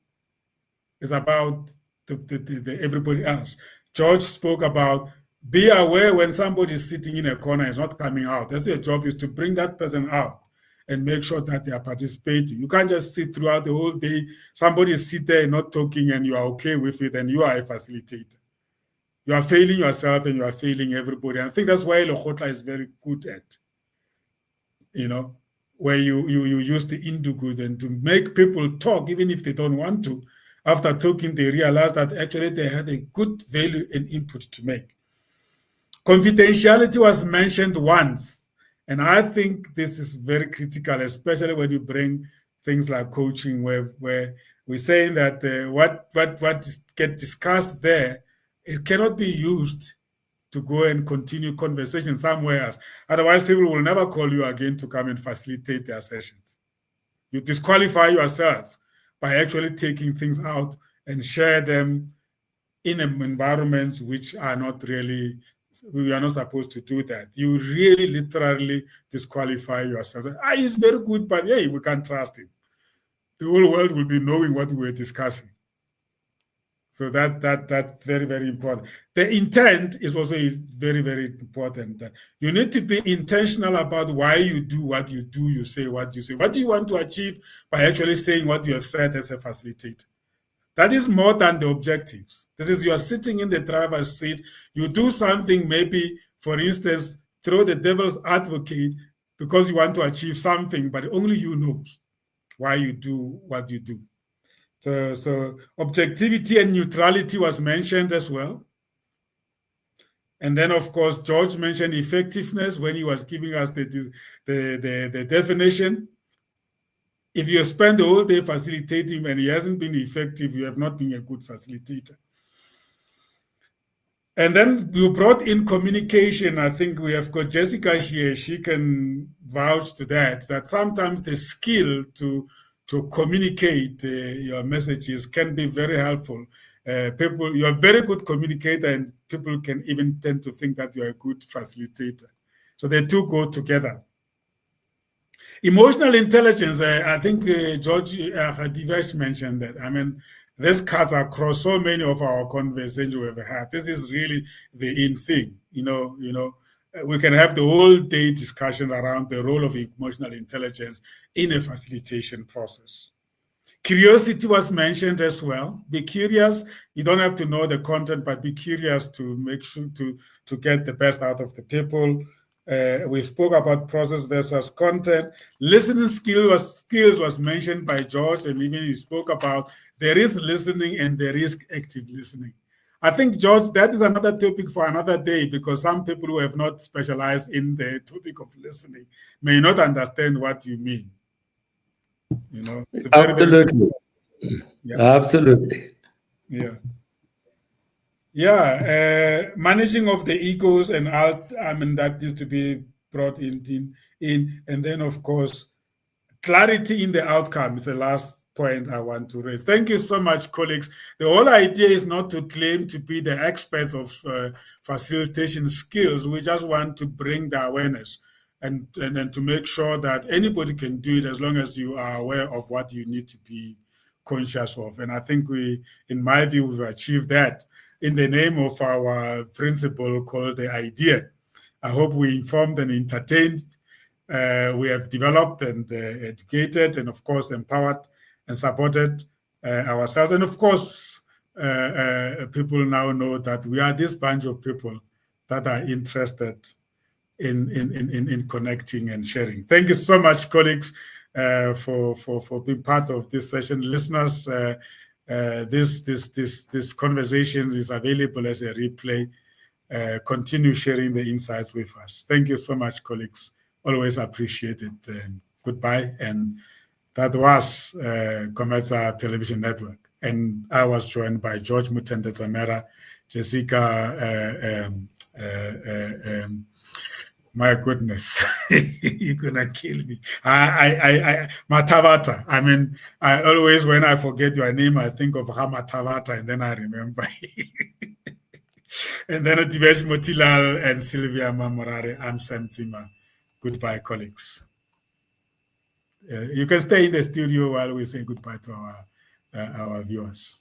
It's about the everybody else. George spoke about be aware when somebody is sitting in a corner and is not coming out. That's your job, is to bring that person out and make sure that they are participating. You can't just sit throughout the whole day. Somebody is sitting there and not talking, and you are okay with it, and you are a facilitator. You are failing yourself and you are failing everybody. And I think that's why LEGOTLA is very good at, where you use the Indugood and to make people talk, even if they don't want to. After talking, they realize that actually they had a good value and input to make. Confidentiality was mentioned once, and I think this is very critical, especially when you bring things like coaching, where we're saying that what get discussed there, it cannot be used to go and continue conversation somewhere else. Otherwise, people will never call you again to come and facilitate their sessions. You disqualify yourself by actually taking things out and share them in environments which are not really, we are not supposed to do that. You really literally disqualify yourself. He's very good, but hey, we can't trust him. The whole world will be knowing what we're discussing. So that's very, very important. The intent is also very, very important. You need to be intentional about why you do what you do, you say what you say. What do you want to achieve by actually saying what you have said as a facilitator? That is more than the objectives. This is, you are sitting in the driver's seat, you do something, maybe, for instance, throw the devil's advocate because you want to achieve something, but only you know why you do what you do. So objectivity and neutrality was mentioned as well. And then, of course, George mentioned effectiveness when he was giving us the definition. If you spend the whole day facilitating and he hasn't been effective, you have not been a good facilitator. And then you brought in communication. I think we have got Jessica here. She can vouch to that sometimes the skill to communicate your messages can be very helpful. You're a very good communicator, and people can even tend to think that you're a good facilitator. So the two go together. Emotional intelligence, I think George Divesh mentioned that. I mean, this cuts across so many of our conversations we've had. This is really the in thing. We can have the whole day discussions around the role of emotional intelligence in a facilitation process. Curiosity was mentioned as well. Be curious. You don't have to know the content, but be curious to make sure to get the best out of the people. We spoke about process versus content. Listening skills was mentioned by George, and even he spoke about there is listening and there is active listening. I think, George, that is another topic for another day, because some people who have not specialized in the topic of listening may not understand what you mean. It's Absolutely. Yeah. Absolutely. Yeah. Managing of the egos and alt, that is to be brought in. And then, of course, clarity in the outcome is the last point I want to raise. Thank you so much, colleagues. The whole idea is not to claim to be the experts of facilitation skills. We just want to bring the awareness and to make sure that anybody can do it, as long as you are aware of what you need to be conscious of. And I think in my view, we've achieved that in the name of our principle called the idea. I hope we informed and entertained. We have developed and educated and, of course, empowered and supported ourselves. And, of course, people now know that we are this bunch of people that are interested in connecting and sharing. Thank you so much, colleagues. for being part of this session. Listeners, this conversation is available as a replay. Continue sharing the insights with us. Thank you so much, colleagues. Always appreciate it. Goodbye. And that was COMETSA Television Network. And I was joined by George Mutende Zamera, Jessica, my goodness, you're gonna kill me. Matavata. I mean, I always, when I forget your name, I think of Matavata, and then I remember. And then Divesh Motilal and Sylvia Mamorare. I'm Sam Tima. Goodbye, colleagues. You can stay in the studio while we say goodbye to our viewers.